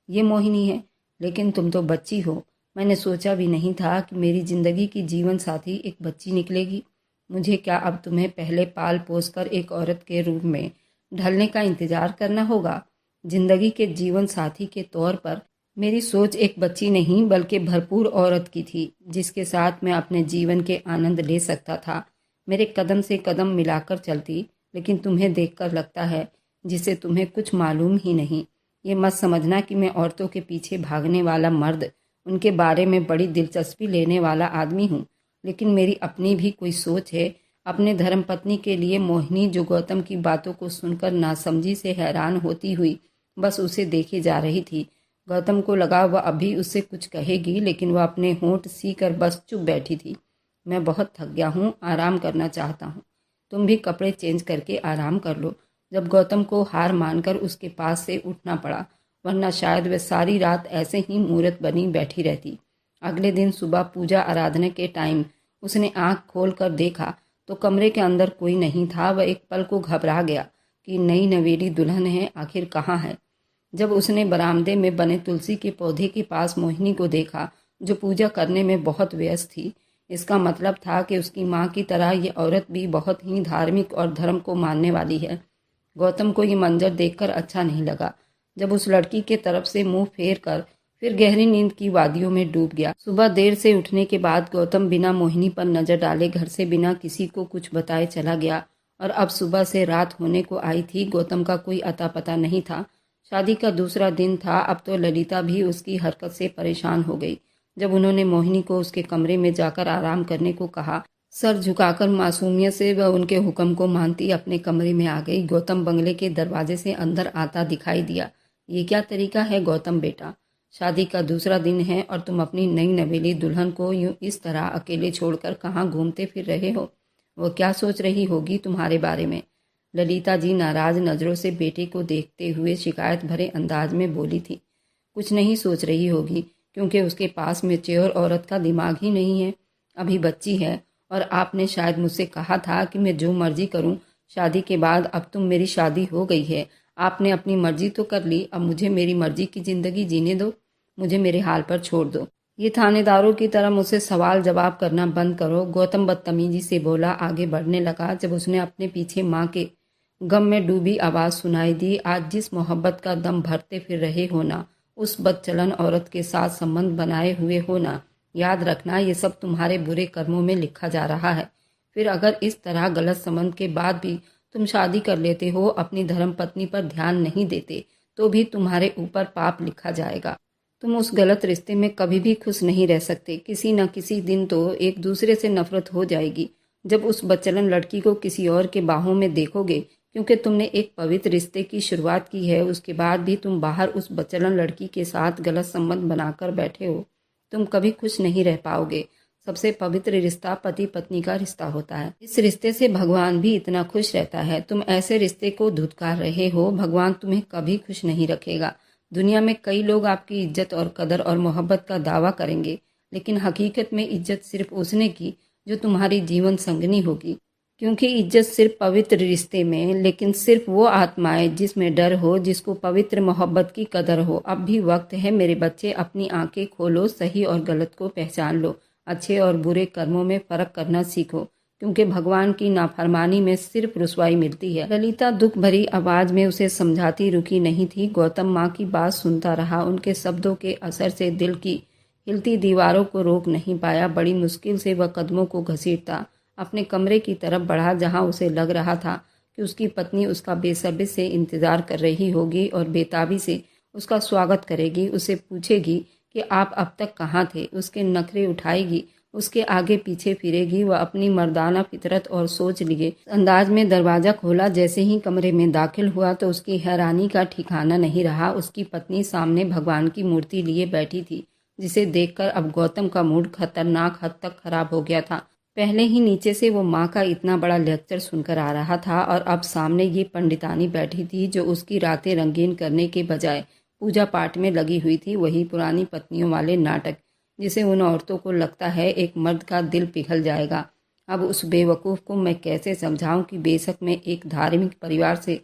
ये मोहिनी है, लेकिन तुम तो बच्ची हो। मैंने सोचा भी नहीं था कि मेरी जिंदगी की जीवन साथी एक बच्ची निकलेगी। मुझे क्या अब तुम्हें पहले पाल पोस कर एक औरत के रूप में ढलने का इंतजार करना होगा? जिंदगी के जीवन साथी के तौर पर मेरी सोच एक बच्ची नहीं बल्कि भरपूर औरत की थी, जिसके साथ मैं अपने जीवन के आनंद ले सकता था। मेरे कदम से कदम मिलाकर चलती, लेकिन तुम्हें देखकर लगता है जिसे तुम्हें कुछ मालूम ही नहीं। ये मत समझना कि मैं औरतों के पीछे भागने वाला मर्द, उनके बारे में बड़ी दिलचस्पी लेने वाला आदमी हूँ, लेकिन मेरी अपनी भी कोई सोच है। अपने धर्मपत्नी के लिए मोहिनी, जो गौतम की बातों को सुनकर नासमझी से हैरान होती हुई बस उसे देखे जा रही थी। गौतम को लगा वह अभी उससे कुछ कहेगी, लेकिन वह अपने होंठ सी कर बस चुप बैठी थी। मैं बहुत थक गया हूँ, आराम करना चाहता हूँ। तुम भी कपड़े चेंज करके आराम कर लो। जब गौतम को हार मानकर उसके पास से उठना पड़ा, वरना शायद वह सारी रात ऐसे ही मूर्त बनी बैठी रहती। अगले दिन सुबह पूजा आराधना के टाइम उसने आंख खोल कर देखा तो कमरे के अंदर कोई नहीं था। वह एक पल को घबरा गया कि नई नवेली दुल्हन है, आखिर कहाँ है। जब उसने बरामदे में बने तुलसी के पौधे के पास मोहिनी को देखा, जो पूजा करने में बहुत व्यस्त थी, इसका मतलब था कि उसकी माँ की तरह ये औरत भी बहुत ही धार्मिक और धर्म को मानने वाली है। गौतम को ये मंजर देखकर अच्छा नहीं लगा। जब उस लड़की के तरफ से मुंह फेर कर फिर गहरी नींद की वादियों में डूब गया। सुबह देर से उठने के बाद गौतम बिना मोहिनी पर नजर डाले घर से बिना किसी को कुछ बताए चला गया, और अब सुबह से रात होने को आई थी, गौतम का कोई अता पता नहीं था। शादी का दूसरा दिन था। अब तो ललिता भी उसकी हरकत से परेशान हो गई। जब उन्होंने मोहिनी को उसके कमरे में जाकर आराम करने को कहा, सर झुकाकर मासूमियत से वह उनके हुक्म को मानती अपने कमरे में आ गई। गौतम बंगले के दरवाजे से अंदर आता दिखाई दिया। ये क्या तरीका है गौतम बेटा? शादी का दूसरा दिन है और तुम अपनी नई नवेली दुल्हन को यूं इस तरह अकेले छोड़कर कहाँ घूमते फिर रहे हो? वो क्या सोच रही होगी तुम्हारे बारे में? ललिता जी नाराज नजरों से बेटे को देखते हुए शिकायत भरे अंदाज में बोली थी। कुछ नहीं सोच रही होगी, क्योंकि उसके पास में चेयर औरत का दिमाग ही नहीं है। अभी बच्ची है, और आपने शायद मुझसे कहा था कि मैं जो मर्जी करूं। शादी के बाद अब तुम मेरी शादी हो गई है, आपने अपनी मर्जी तो कर ली, अब मुझे मेरी मर्जी की जिंदगी जीने दो। मुझे मेरे हाल पर छोड़ दो। ये थानेदारों की तरह मुझसे सवाल जवाब करना बंद करो। गौतम बदतमीजी से बोला। आगे बढ़ने लगा जब उसने अपने पीछे माँ के गम में डूबी आवाज सुनाई दी। आज जिस मोहब्बत का दम भरते फिर रहे हो ना, उस बदचलन औरत के साथ संबंध बनाए हुए हो ना, याद रखना ये सब तुम्हारे बुरे कर्मों में लिखा जा रहा है। फिर अगर इस तरह गलत संबंध के बाद भी तुम शादी कर लेते हो, अपनी धर्म पत्नी पर ध्यान नहीं देते, तो भी तुम्हारे ऊपर पाप लिखा जाएगा। तुम उस गलत रिश्ते में कभी भी खुश नहीं रह सकते। किसी न किसी दिन तो एक दूसरे से नफरत हो जाएगी। जब उस बदचलन लड़की को किसी और के बाहों में देखोगे, क्योंकि तुमने एक पवित्र रिश्ते की शुरुआत की है, उसके बाद भी तुम बाहर उस बदचलन लड़की के साथ गलत संबंध बनाकर बैठे हो, तुम कभी खुश नहीं रह पाओगे। सबसे पवित्र रिश्ता पति पत्नी का रिश्ता होता है। इस रिश्ते से भगवान भी इतना खुश रहता है। तुम ऐसे रिश्ते को धुतकार रहे हो। भगवान तुम्हें कभी खुश नहीं रखेगा। दुनिया में कई लोग आपकी इज्जत और कदर और मोहब्बत का दावा करेंगे, लेकिन हकीकत में इज्जत सिर्फ उसने की जो तुम्हारी जीवन संगनी होगी। क्योंकि इज्जत सिर्फ पवित्र रिश्ते में, लेकिन सिर्फ वो आत्माएं जिसमें डर हो, जिसको पवित्र मोहब्बत की कदर हो। अब भी वक्त है मेरे बच्चे, अपनी आंखें खोलो, सही और गलत को पहचान लो, अच्छे और बुरे कर्मों में फर्क करना सीखो, क्योंकि भगवान की नाफरमानी में सिर्फ रुसवाई मिलती है। ललिता दुख भरी आवाज में उसे समझाती रुकी नहीं थी। गौतम माँ की बात सुनता रहा। उनके शब्दों के असर से दिल की हिलती दीवारों को रोक नहीं पाया। बड़ी मुश्किल से वह कदमों को घसीटता अपने कमरे की तरफ बढ़ा, जहां उसे लग रहा था कि उसकी पत्नी उसका बेसब्री से इंतजार कर रही होगी और बेताबी से उसका स्वागत करेगी। उसे पूछेगी कि आप अब तक कहाँ थे, उसके नखरे उठाएगी, उसके आगे पीछे फिरेगी। वह अपनी मर्दाना फितरत और सोच लिए अंदाज में दरवाजा खोला। जैसे ही कमरे में दाखिल हुआ तो उसकी हैरानी का ठिकाना नहीं रहा। उसकी पत्नी सामने भगवान की मूर्ति लिए बैठी थी, जिसे देखकर अब गौतम का मूड खतरनाक हद तक खराब हो गया था। पहले ही नीचे से वो माँ का इतना बड़ा लेक्चर सुनकर आ रहा था और अब सामने ये पंडितानी बैठी थी जो उसकी रातें रंगीन करने के बजाय पूजा पाठ में लगी हुई थी। वही पुरानी पत्नियों वाले नाटक जिसे उन औरतों को लगता है एक मर्द का दिल पिघल जाएगा। अब उस बेवकूफ़ को मैं कैसे समझाऊं कि बेशक मैं एक धार्मिक परिवार से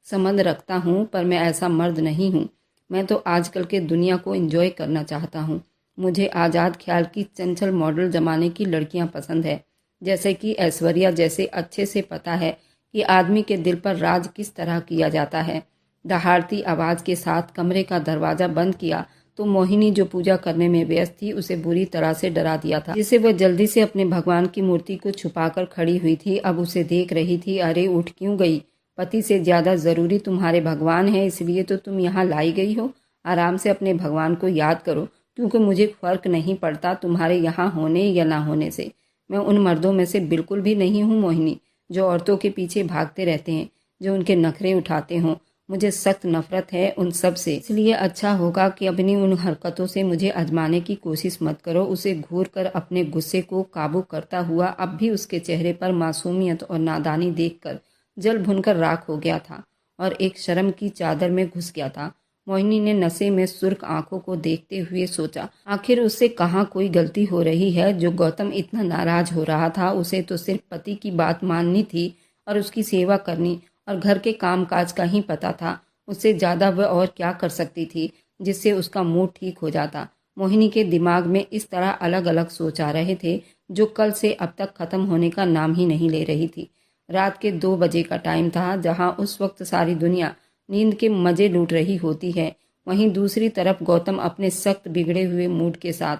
संबंध रखता हूँ पर मैं ऐसा मर्द नहीं हूँ। मैं तो आजकल के दुनिया को एंजॉय करना चाहता हूँ। मुझे आज़ाद ख्याल की चंचल मॉडल ज़माने की लड़कियां पसंद है, जैसे कि ऐश्वर्या जैसे अच्छे से पता है कि आदमी के दिल पर राज किस तरह किया जाता है। दहाड़ती आवाज़ के साथ कमरे का दरवाज़ा बंद किया तो मोहिनी जो पूजा करने में व्यस्त थी उसे बुरी तरह से डरा दिया था, जिसे वह जल्दी से अपने भगवान की मूर्ति को छुपाकर खड़ी हुई थी। अब उसे देख रही थी। अरे उठ क्यों गई? पति से ज़्यादा ज़रूरी तुम्हारे भगवान है, इसलिए तो तुम यहाँ लाई गई हो। आराम से अपने भगवान को याद करो, क्योंकि मुझे फ़र्क नहीं पड़ता तुम्हारे यहाँ होने या ना होने से। मैं उन मर्दों में से बिल्कुल भी नहीं हूँ मोहिनी, जो औरतों के पीछे भागते रहते हैं, जो उनके नखरे उठाते हों। मुझे सख्त नफरत है उन सब से, इसलिए अच्छा होगा कि अपनी उन हरकतों से मुझे आजमाने की कोशिश मत करो। उसे घूर कर अपने गुस्से को काबू करता हुआ अब भी उसके चेहरे पर मासूमियत और नादानी देखकर जल भुनकर राख हो गया था और एक शर्म की चादर में घुस गया था। मोहिनी ने नशे में सुर्ख आंखों को देखते हुए सोचा, आखिर उससे कहाँ कोई गलती हो रही है जो गौतम इतना नाराज हो रहा था। उसे तो सिर्फ पति की बात माननी थी और उसकी सेवा करनी और घर के कामकाज का ही पता था। उससे ज़्यादा वह और क्या कर सकती थी जिससे उसका मूड ठीक हो जाता। मोहिनी के दिमाग में इस तरह अलग अलग सोच आ रहे थे जो कल से अब तक खत्म होने का नाम ही नहीं ले रही थी। रात के 2 बजे का टाइम था, जहाँ उस वक्त सारी दुनिया नींद के मजे लूट रही होती है। वहीं दूसरी तरफ गौतम अपने सख्त बिगड़े हुए मूड के साथ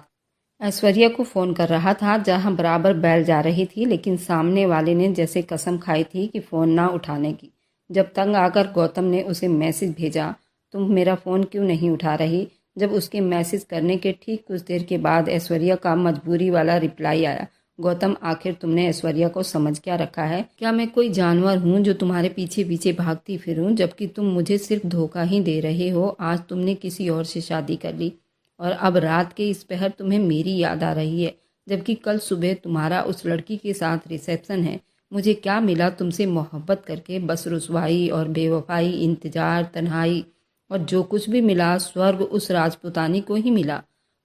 ऐश्वर्या को फ़ोन कर रहा था, जहां बराबर बैल जा रही थी, लेकिन सामने वाले ने जैसे कसम खाई थी कि फ़ोन ना उठाने की। जब तंग आकर गौतम ने उसे मैसेज भेजा, तुम मेरा फ़ोन क्यों नहीं उठा रही? जब उसके मैसेज करने के ठीक कुछ देर के बाद ऐश्वर्या का मजबूरी वाला रिप्लाई आया, गौतम आखिर तुमने ऐश्वर्या को समझ क्या रखा है? क्या मैं कोई जानवर हूँ जो तुम्हारे पीछे पीछे भागती फिरूँ, जबकि तुम मुझे सिर्फ धोखा ही दे रहे हो। आज तुमने किसी और से शादी कर ली और अब रात के इस पहर तुम्हें मेरी याद आ रही है, जबकि कल सुबह तुम्हारा उस लड़की के साथ रिसेप्शन है। मुझे क्या मिला तुमसे मोहब्बत करके? बस रुसवाई और बेवफाई, इंतजार, तन्हाई, और जो कुछ भी मिला स्वर्ग उस राजपुतानी को ही मिला।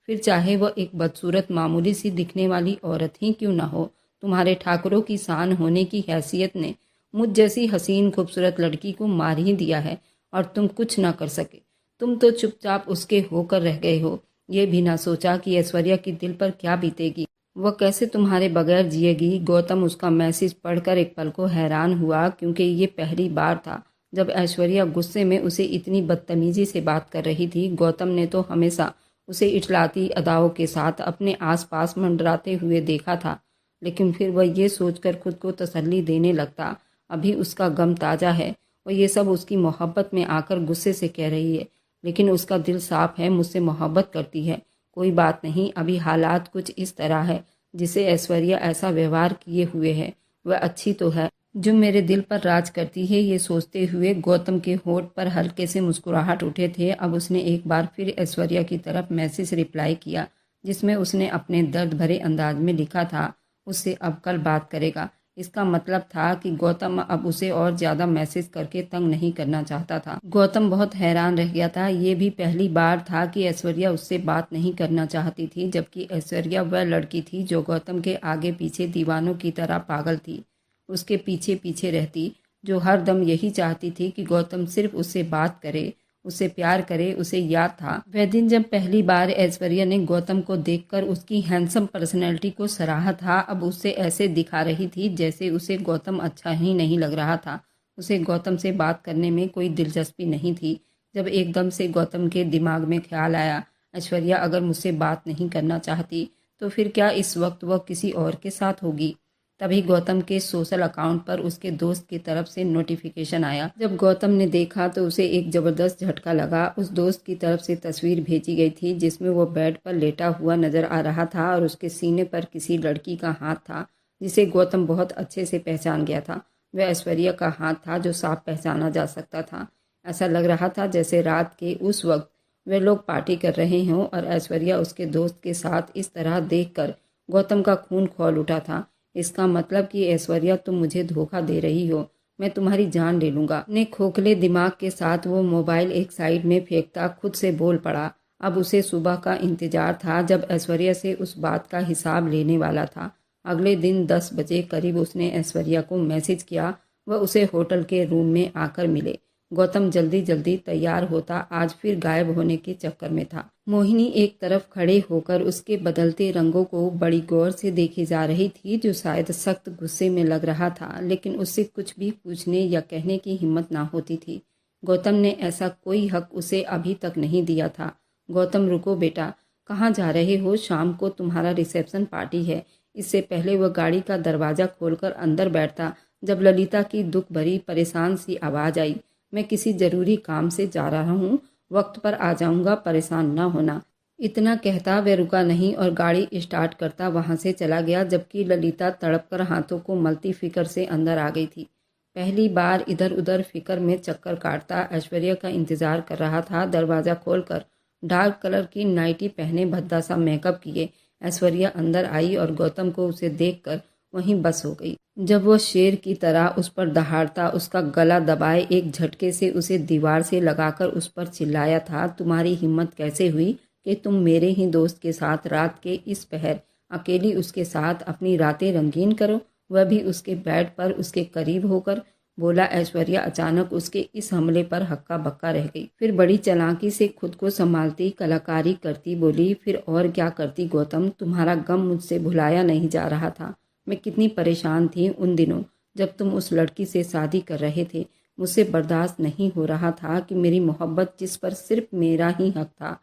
फिर चाहे वह एक बदसूरत मामूली सी दिखने वाली औरत ही क्यों न हो। तुम्हारे ठाकुरों की शान होने की हैसियत ने मुझ जैसी हसीन खूबसूरत लड़की को मार ही दिया है और तुम कुछ न कर सके। तुम तो चुपचाप उसके होकर रह गए हो, ये भी ना सोचा कि ऐश्वर्या के दिल पर क्या बीतेगी, वह कैसे तुम्हारे बगैर जिएगी। गौतम उसका मैसेज पढ़कर एक पल को हैरान हुआ, क्योंकि ये पहली बार था जब ऐश्वर्या गुस्से में उसे इतनी बदतमीजी से बात कर रही थी। गौतम ने तो हमेशा उसे इटलाती अदाओं के साथ अपने आसपास मंडराते हुए देखा था, लेकिन फिर वह ये सोचकर खुद को तसल्ली देने लगता, अभी उसका गम ताज़ा है, और ये सब उसकी मोहब्बत में आकर गुस्से से कह रही है। लेकिन उसका दिल साफ है, मुझसे मोहब्बत करती है। कोई बात नहीं, अभी हालात कुछ इस तरह है जिसे ऐश्वर्या ऐसा व्यवहार किए हुए है, वह अच्छी तो है जो मेरे दिल पर राज करती है। ये सोचते हुए गौतम के होठ पर हल्के से मुस्कुराहट उठे थे। अब उसने एक बार फिर ऐश्वर्या की तरफ मैसेज रिप्लाई किया, जिसमें उसने अपने दर्द भरे अंदाज में लिखा था, उससे अब कल बात करेगा। इसका मतलब था कि गौतम अब उसे और ज़्यादा मैसेज करके तंग नहीं करना चाहता था। गौतम बहुत हैरान रह गया था। ये भी पहली बार था कि ऐश्वर्या उससे बात नहीं करना चाहती थी, जबकि ऐश्वर्या वह लड़की थी जो गौतम के आगे पीछे दीवानों की तरह पागल थी, उसके पीछे पीछे रहती, जो हर दम यही चाहती थी कि गौतम सिर्फ उससे बात करे, उससे प्यार करे। उसे याद था वह दिन जब पहली बार ऐश्वर्या ने गौतम को देखकर उसकी हैंडसम पर्सनैलिटी को सराहा था। अब उससे ऐसे दिखा रही थी जैसे उसे गौतम अच्छा ही नहीं लग रहा था। उसे गौतम से बात करने में कोई दिलचस्पी नहीं थी। जब एकदम से गौतम के दिमाग में ख्याल आया, ऐश्वर्या अगर मुझसे बात नहीं करना चाहती तो फिर क्या इस वक्त वह किसी और के साथ होगी? तभी गौतम के सोशल अकाउंट पर उसके दोस्त की तरफ से नोटिफिकेशन आया। जब गौतम ने देखा तो उसे एक जबरदस्त झटका लगा। उस दोस्त की तरफ से तस्वीर भेजी गई थी जिसमें वो बेड पर लेटा हुआ नजर आ रहा था और उसके सीने पर किसी लड़की का हाथ था जिसे गौतम बहुत अच्छे से पहचान गया था। वह ऐश्वर्या का हाथ था जो साफ पहचाना जा सकता था। ऐसा लग रहा था जैसे रात के उस वक्त वे लोग पार्टी कर रहे हों और ऐश्वर्या उसके दोस्त के साथ। इस तरह देखकर गौतम का खून खौल उठा था। इसका मतलब कि ऐश्वर्या तुम मुझे धोखा दे रही हो, मैं तुम्हारी जान ले लूंगा। अपने खोखले दिमाग के साथ वो मोबाइल एक साइड में फेंकता खुद से बोल पड़ा। अब उसे सुबह का इंतजार था जब ऐश्वर्या से उस बात का हिसाब लेने वाला था। अगले दिन 10 बजे करीब उसने ऐश्वर्या को मैसेज किया, वह उसे होटल के रूम में आकर मिले। गौतम जल्दी जल्दी तैयार होता आज फिर गायब होने के चक्कर में था। मोहिनी एक तरफ खड़े होकर उसके बदलते रंगों को बड़ी गौर से देखी जा रही थी, जो शायद सख्त गुस्से में लग रहा था, लेकिन उससे कुछ भी पूछने या कहने की हिम्मत ना होती थी। गौतम ने ऐसा कोई हक उसे अभी तक नहीं दिया था। गौतम रुको बेटा, कहाँ जा रहे हो? शाम को तुम्हारा रिसेप्शन पार्टी है। इससे पहले वह गाड़ी का दरवाजा खोलकर अंदर बैठता जब ललिता की दुख भरी परेशान सी आवाज आई, मैं किसी जरूरी काम से जा रहा हूँ, वक्त पर आ जाऊंगा, परेशान ना होना। इतना कहता वह रुका नहीं और गाड़ी स्टार्ट करता वहां से चला गया, जबकि ललिता तड़पकर हाथों को मलती फिक्र से अंदर आ गई थी। पहली बार इधर उधर फिक्र में चक्कर काटता ऐश्वर्या का इंतजार कर रहा था। दरवाजा खोलकर डार्क कलर की नाइटी पहने भद्दा सा मेकअप किए ऐश्वर्या अंदर आई और गौतम को उसे देखकर वहीं बस हो गई। जब वह शेर की तरह उस पर दहाड़ता, उसका गला दबाए एक झटके से उसे दीवार से लगाकर उस पर चिल्लाया था, तुम्हारी हिम्मत कैसे हुई कि तुम मेरे ही दोस्त के साथ रात के इस पहर अकेली उसके साथ अपनी रातें रंगीन करो, वह भी उसके बेड पर उसके करीब होकर। बोला ऐश्वर्या अचानक उसके इस हमले पर हक्का बक्का रह गई। फिर बड़ी चालाकी से खुद को संभालती कलाकारी करती बोली, फिर और क्या करती गौतम, तुम्हारा गम मुझसे भुलाया नहीं जा रहा था। मैं कितनी परेशान थी उन दिनों जब तुम उस लड़की से शादी कर रहे थे। मुझसे बर्दाश्त नहीं हो रहा था कि मेरी मोहब्बत जिस पर सिर्फ मेरा ही हक था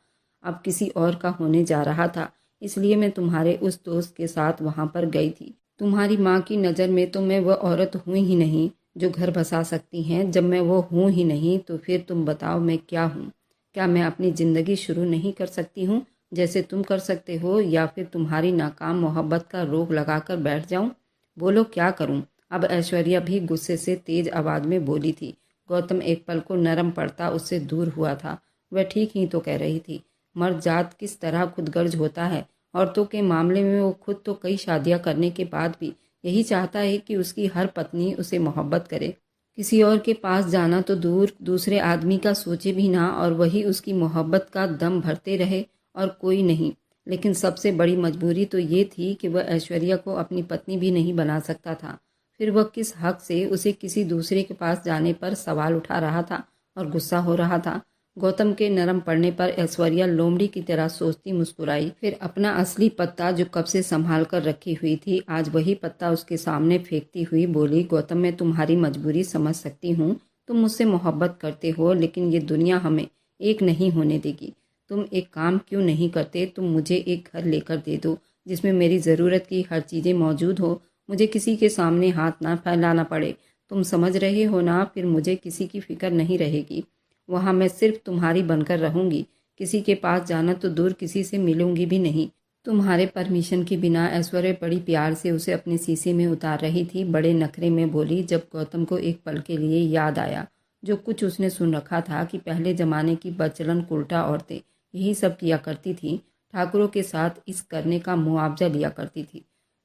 अब किसी और का होने जा रहा था। इसलिए मैं तुम्हारे उस दोस्त के साथ वहां पर गई थी। तुम्हारी माँ की नज़र में तो मैं वह औरत हूँ ही नहीं जो घर बसा सकती हैं। जब मैं वो हूँ ही नहीं तो फिर तुम बताओ मैं क्या हूँ? क्या मैं अपनी ज़िंदगी शुरू नहीं कर सकती हूँ जैसे तुम कर सकते हो, या फिर तुम्हारी नाकाम मोहब्बत का रोग लगाकर बैठ जाऊं? बोलो क्या करूं? अब ऐश्वर्या भी गुस्से से तेज आवाज में बोली थी। गौतम एक पल को नरम पड़ता उससे दूर हुआ था। वह ठीक ही तो कह रही थी। मर्द जात किस तरह खुदगर्ज होता है। औरतों के मामले में वो खुद तो कई शादियां करने के बाद भी यही चाहता है कि उसकी हर पत्नी उसे मोहब्बत करे। किसी और के पास जाना तो दूर, दूसरे आदमी का सोचे भी ना, और वही उसकी मोहब्बत का दम भरते रहे और कोई नहीं। लेकिन सबसे बड़ी मजबूरी तो ये थी कि वह ऐश्वर्या को अपनी पत्नी भी नहीं बना सकता था। फिर वह किस हक से उसे किसी दूसरे के पास जाने पर सवाल उठा रहा था और गुस्सा हो रहा था। गौतम के नरम पड़ने पर ऐश्वर्या लोमड़ी की तरह सोचती मुस्कुराई। फिर अपना असली पत्ता जो कब से संभाल कर रखी हुई थी, आज वही पत्ता उसके सामने फेंकती हुई बोली, गौतम मैं तुम्हारी मजबूरी समझ सकती हूँ। तुम मुझसे मोहब्बत करते हो, लेकिन ये दुनिया हमें एक नहीं होने देगी। तुम एक काम क्यों नहीं करते? तुम मुझे एक घर लेकर दे दो जिसमें मेरी ज़रूरत की हर चीज़ें मौजूद हो, मुझे किसी के सामने हाथ ना फैलाना पड़े। तुम समझ रहे हो ना? फिर मुझे किसी की फिक्र नहीं रहेगी। वहाँ मैं सिर्फ तुम्हारी बनकर रहूंगी। किसी के पास जाना तो दूर, किसी से मिलूंगी भी नहीं। तुम्हारे परमिशन के बिना। ऐश्वर्या बड़ी प्यार से उसे अपने शीशे में उतार रही थी। बड़े नखरे में बोली, जब गौतम को एक पल के लिए याद आया जो कुछ उसने सुन रखा था कि पहले जमाने की बचलन कुल्टा औरतें यही सब किया करती थी। ठाकुरों के साथ इस करने का मुआवजा लिया करती थी,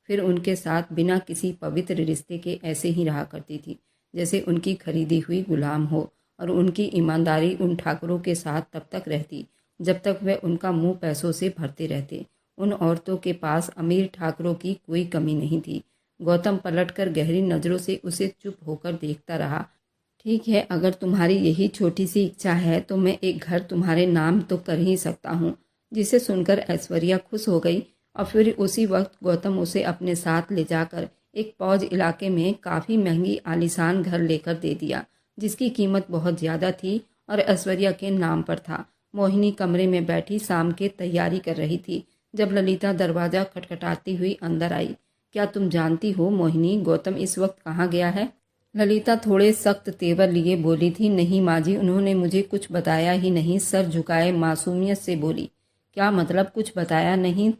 फिर उनके साथ बिना किसी पवित्र रिश्ते के ऐसे ही रहा करती थी जैसे उनकी खरीदी हुई गुलाम हो, और उनकी ईमानदारी उन ठाकुरों के साथ तब तक रहती जब तक वह उनका मुंह पैसों से भरते रहते। उन औरतों के पास अमीर ठाकुरों की कोई कमी नहीं थी। गौतम पलटकर गहरी नजरों से उसे चुप होकर देखता रहा। ठीक है, अगर तुम्हारी यही छोटी सी इच्छा है तो मैं एक घर तुम्हारे नाम तो कर ही सकता हूँ। जिसे सुनकर ऐश्वर्या खुश हो गई और फिर उसी वक्त गौतम उसे अपने साथ ले जाकर एक पौज इलाके में काफ़ी महंगी आलीशान घर लेकर दे दिया, जिसकी कीमत बहुत ज़्यादा थी और ऐश्वर्या के नाम पर था। मोहिनी कमरे में बैठी शाम की तैयारी कर रही थी जब ललिता दरवाज़ा खटखटाती हुई अंदर आई। क्या तुम जानती हो मोहिनी, गौतम इस वक्त कहाँ गया है? ललिता थोड़े सख्त तेवर लिए बोली थी। नहीं माँ जी, उन्होंने मुझे कुछ बताया ही नहीं। सर झुकाए मासूमियत से बोली। क्या मतलब कुछ बताया नहीं?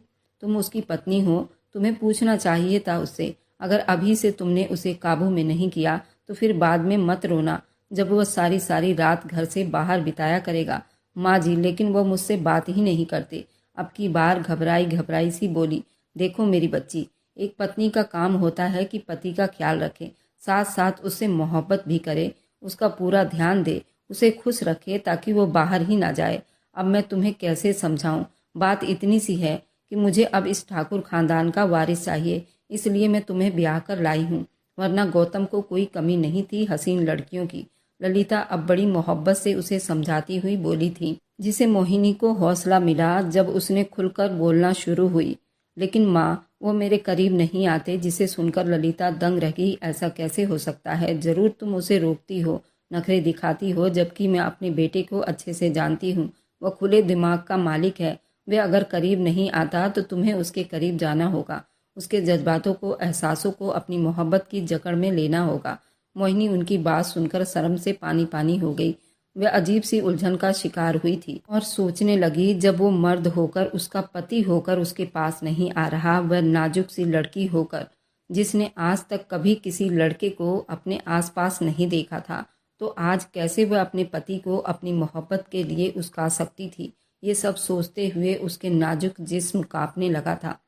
तुम उसकी पत्नी हो, तुम्हें पूछना चाहिए था उससे। अगर अभी से तुमने उसे काबू में नहीं किया तो फिर बाद में मत रोना जब वह सारी सारी रात घर से बाहर बिताया करेगा। माँ जी, लेकिन वह मुझसे बात ही नहीं करते। अब की बार घबराई घबराई सी बोली, देखो मेरी बच्ची, एक पत्नी का काम होता है कि पति का ख्याल रखे, साथ साथ उससे मोहब्बत भी करे, उसका पूरा ध्यान दे, उसे खुश रखे ताकि वो बाहर ही ना जाए। अब मैं तुम्हें कैसे समझाऊं? बात इतनी सी है कि मुझे अब इस ठाकुर खानदान का वारिस चाहिए, इसलिए मैं तुम्हें ब्याह कर लाई हूँ, वरना गौतम को कोई कमी नहीं थी हसीन लड़कियों की। ललिता अब बड़ी मोहब्बत से उसे समझाती हुई बोली थी, जिसे मोहिनी को हौसला मिला जब उसने खुलकर बोलना शुरू हुई। लेकिन माँ, वो मेरे करीब नहीं आते। जिसे सुनकर ललिता दंग रह गई। ऐसा कैसे हो सकता है? जरूर तुम उसे रोकती हो, नखरे दिखाती हो, जबकि मैं अपने बेटे को अच्छे से जानती हूँ। वह खुले दिमाग का मालिक है। वह अगर करीब नहीं आता तो तुम्हें उसके करीब जाना होगा, उसके जज्बातों को, एहसासों को अपनी मोहब्बत की जकड़ में लेना होगा। मोहिनी उनकी बात सुनकर शर्म से पानी पानी हो गई। वह अजीब सी उलझन का शिकार हुई थी और सोचने लगी, जब वो मर्द होकर, उसका पति होकर उसके पास नहीं आ रहा, वह नाजुक सी लड़की होकर जिसने आज तक कभी किसी लड़के को अपने आसपास नहीं देखा था, तो आज कैसे वह अपने पति को अपनी मोहब्बत के लिए उकसा सकती थी? ये सब सोचते हुए उसके नाजुक जिस्म कांपने लगा था।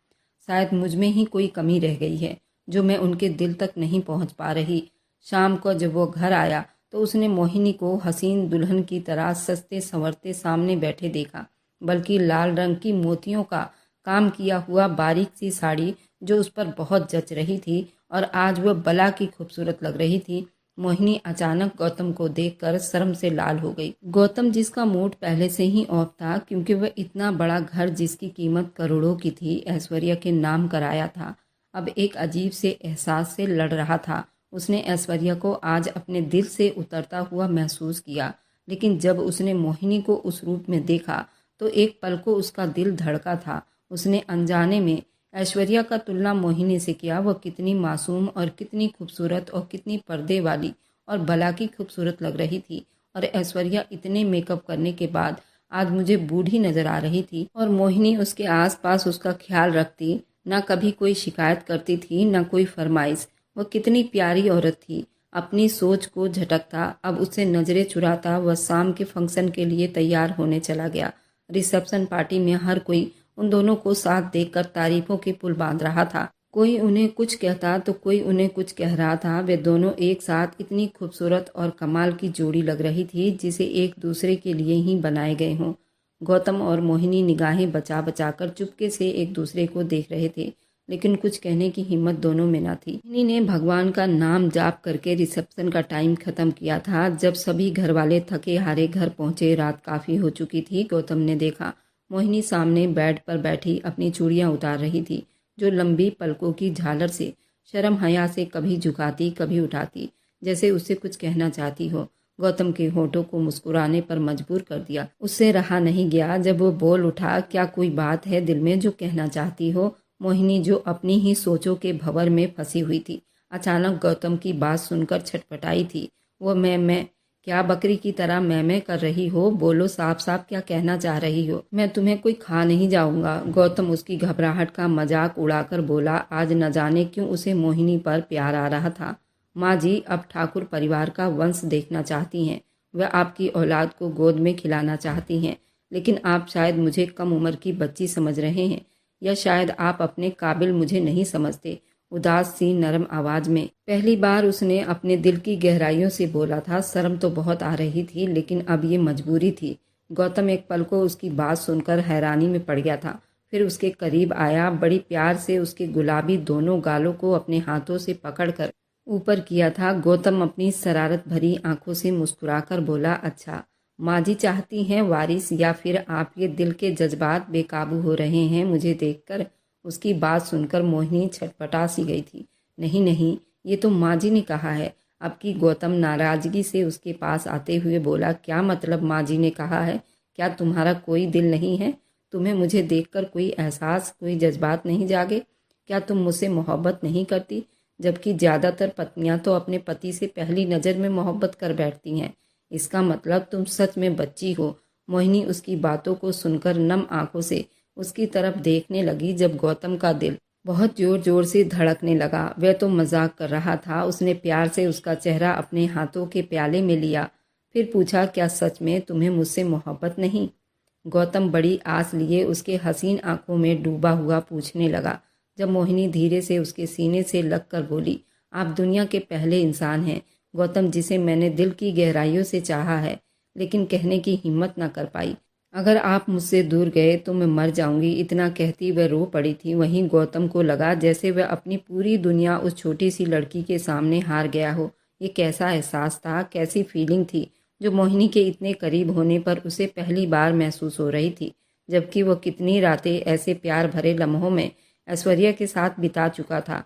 शायद मुझ में ही कोई कमी रह गई है जो मैं उनके दिल तक नहीं पहुंच पा रही। शाम को जब वो घर आया तो उसने मोहिनी को हसीन दुल्हन की तरह सजते संवरते सामने बैठे देखा, बल्कि लाल रंग की मोतियों का काम किया हुआ बारीक सी साड़ी जो उस पर बहुत जच रही थी और आज वह बला की खूबसूरत लग रही थी। मोहिनी अचानक गौतम को देखकर शर्म से लाल हो गई। गौतम, जिसका मूड पहले से ही ऑफ था क्योंकि वह इतना बड़ा घर जिसकी कीमत करोड़ों की थी ऐश्वर्या के नाम कराया था, अब एक अजीब से एहसास से लड़ रहा था। उसने ऐश्वर्या को आज अपने दिल से उतरता हुआ महसूस किया, लेकिन जब उसने मोहिनी को उस रूप में देखा तो एक पल को उसका दिल धड़का था। उसने अनजाने में ऐश्वर्या का तुलना मोहिनी से किया। वह कितनी मासूम और कितनी खूबसूरत और कितनी पर्दे वाली और भला की खूबसूरत लग रही थी, और ऐश्वर्या इतने मेकअप करने के बाद आज मुझे बूढ़ी नजर आ रही थी। और मोहिनी उसके आसपास उसका ख्याल रखती, ना कभी कोई शिकायत करती थी, ना कोई फरमाइश। वह कितनी प्यारी औरत थी। अपनी सोच को झटकता, अब उससे नजरें चुराता, वह शाम के फंक्शन के लिए तैयार होने चला गया। रिसेप्शन पार्टी में हर कोई उन दोनों को साथ देखकर तारीफों के पुल बांध रहा था। कोई उन्हें कुछ कहता तो कोई उन्हें कुछ कह रहा था। वे दोनों एक साथ इतनी खूबसूरत और कमाल की जोड़ी लग रही थी जिसे एक दूसरे के लिए ही बनाए गए हों। गौतम और मोहिनी निगाहें बचा बचा कर चुपके से एक दूसरे को देख रहे थे, लेकिन कुछ कहने की हिम्मत दोनों में न थी। मोहिनी ने भगवान का नाम जाप करके रिसेप्शन का टाइम खत्म किया था। जब सभी घर वाले थके हारे घर पहुंचे, रात काफी हो चुकी थी। गौतम ने देखा मोहिनी सामने बेड पर बैठी अपनी चूड़ियां उतार रही थी, जो लंबी पलकों की झालर से शर्म हया से कभी झुकाती कभी उठाती, जैसे उससे कुछ कहना चाहती हो। गौतम के होठों को मुस्कुराने पर मजबूर कर दिया। उससे रहा नहीं गया जब वो बोल उठा, क्या कोई बात है दिल में जो कहना चाहती हो? मोहिनी, जो अपनी ही सोचों के भंवर में फंसी हुई थी, अचानक गौतम की बात सुनकर छटपटाई थी। वो मैं क्या बकरी की तरह मैं कर रही हो? बोलो साफ साफ, क्या कहना चाह रही हो? मैं तुम्हें कोई खा नहीं जाऊंगा। गौतम उसकी घबराहट का मजाक उड़ाकर बोला। आज न जाने क्यों उसे मोहिनी पर प्यार आ रहा था। माँ जी अब ठाकुर परिवार का वंश देखना चाहती हैं। वह आपकी औलाद को गोद में खिलाना चाहती हैं, लेकिन आप शायद मुझे कम उम्र की बच्ची समझ रहे हैं, या शायद आप अपने काबिल मुझे नहीं समझते। उदास सी नरम आवाज में पहली बार उसने अपने दिल की गहराइयों से बोला था। शर्म तो बहुत आ रही थी, लेकिन अब ये मजबूरी थी। गौतम एक पल को उसकी बात सुनकर हैरानी में पड़ गया था, फिर उसके करीब आया, बड़ी प्यार से उसके गुलाबी दोनों गालों को अपने हाथों से पकड़कर ऊपर किया था। गौतम अपनी शरारत भरी आंखों से मुस्कुराकर बोला, अच्छा माँ जी चाहती हैं वारिस, या फिर आप ये दिल के जज्बात बेकाबू हो रहे हैं मुझे देखकर? उसकी बात सुनकर मोहिनी छटपटा सी गई थी। नहीं नहीं, ये तो माँ जी ने कहा है। अब की गौतम नाराजगी से उसके पास आते हुए बोला, क्या मतलब माँ जी ने कहा है? क्या तुम्हारा कोई दिल नहीं है? तुम्हें मुझे देखकर कोई एहसास, कोई जज्बात नहीं जागे? क्या तुम मुझसे मोहब्बत नहीं करती? जबकि ज्यादातर पत्नियां तो अपने पति से पहली नजर में मोहब्बत कर बैठती हैं। इसका मतलब तुम सच में बच्ची हो। मोहिनी उसकी बातों को सुनकर नम आंखों से उसकी तरफ देखने लगी। जब गौतम का दिल बहुत जोर जोर से धड़कने लगा। वह तो मजाक कर रहा था। उसने प्यार से उसका चेहरा अपने हाथों के प्याले में लिया, फिर पूछा, क्या सच में तुम्हें मुझसे मोहब्बत नहीं? गौतम बड़ी आस लिए उसके हसीन आंखों में डूबा हुआ पूछने लगा। जब मोहिनी धीरे से उसके सीने से लगकर बोली, आप दुनिया के पहले इंसान हैं गौतम, जिसे मैंने दिल की गहराइयों से चाहा है, लेकिन कहने की हिम्मत न कर पाई। अगर आप मुझसे दूर गए तो मैं मर जाऊंगी। इतना कहती वह रो पड़ी थी। वहीं गौतम को लगा जैसे वह अपनी पूरी दुनिया उस छोटी सी लड़की के सामने हार गया हो। ये कैसा एहसास था, कैसी फीलिंग थी जो मोहिनी के इतने करीब होने पर उसे पहली बार महसूस हो रही थी, जबकि वह कितनी रातें ऐसे प्यार भरे लम्हों में ऐश्वर्या के साथ बिता चुका था।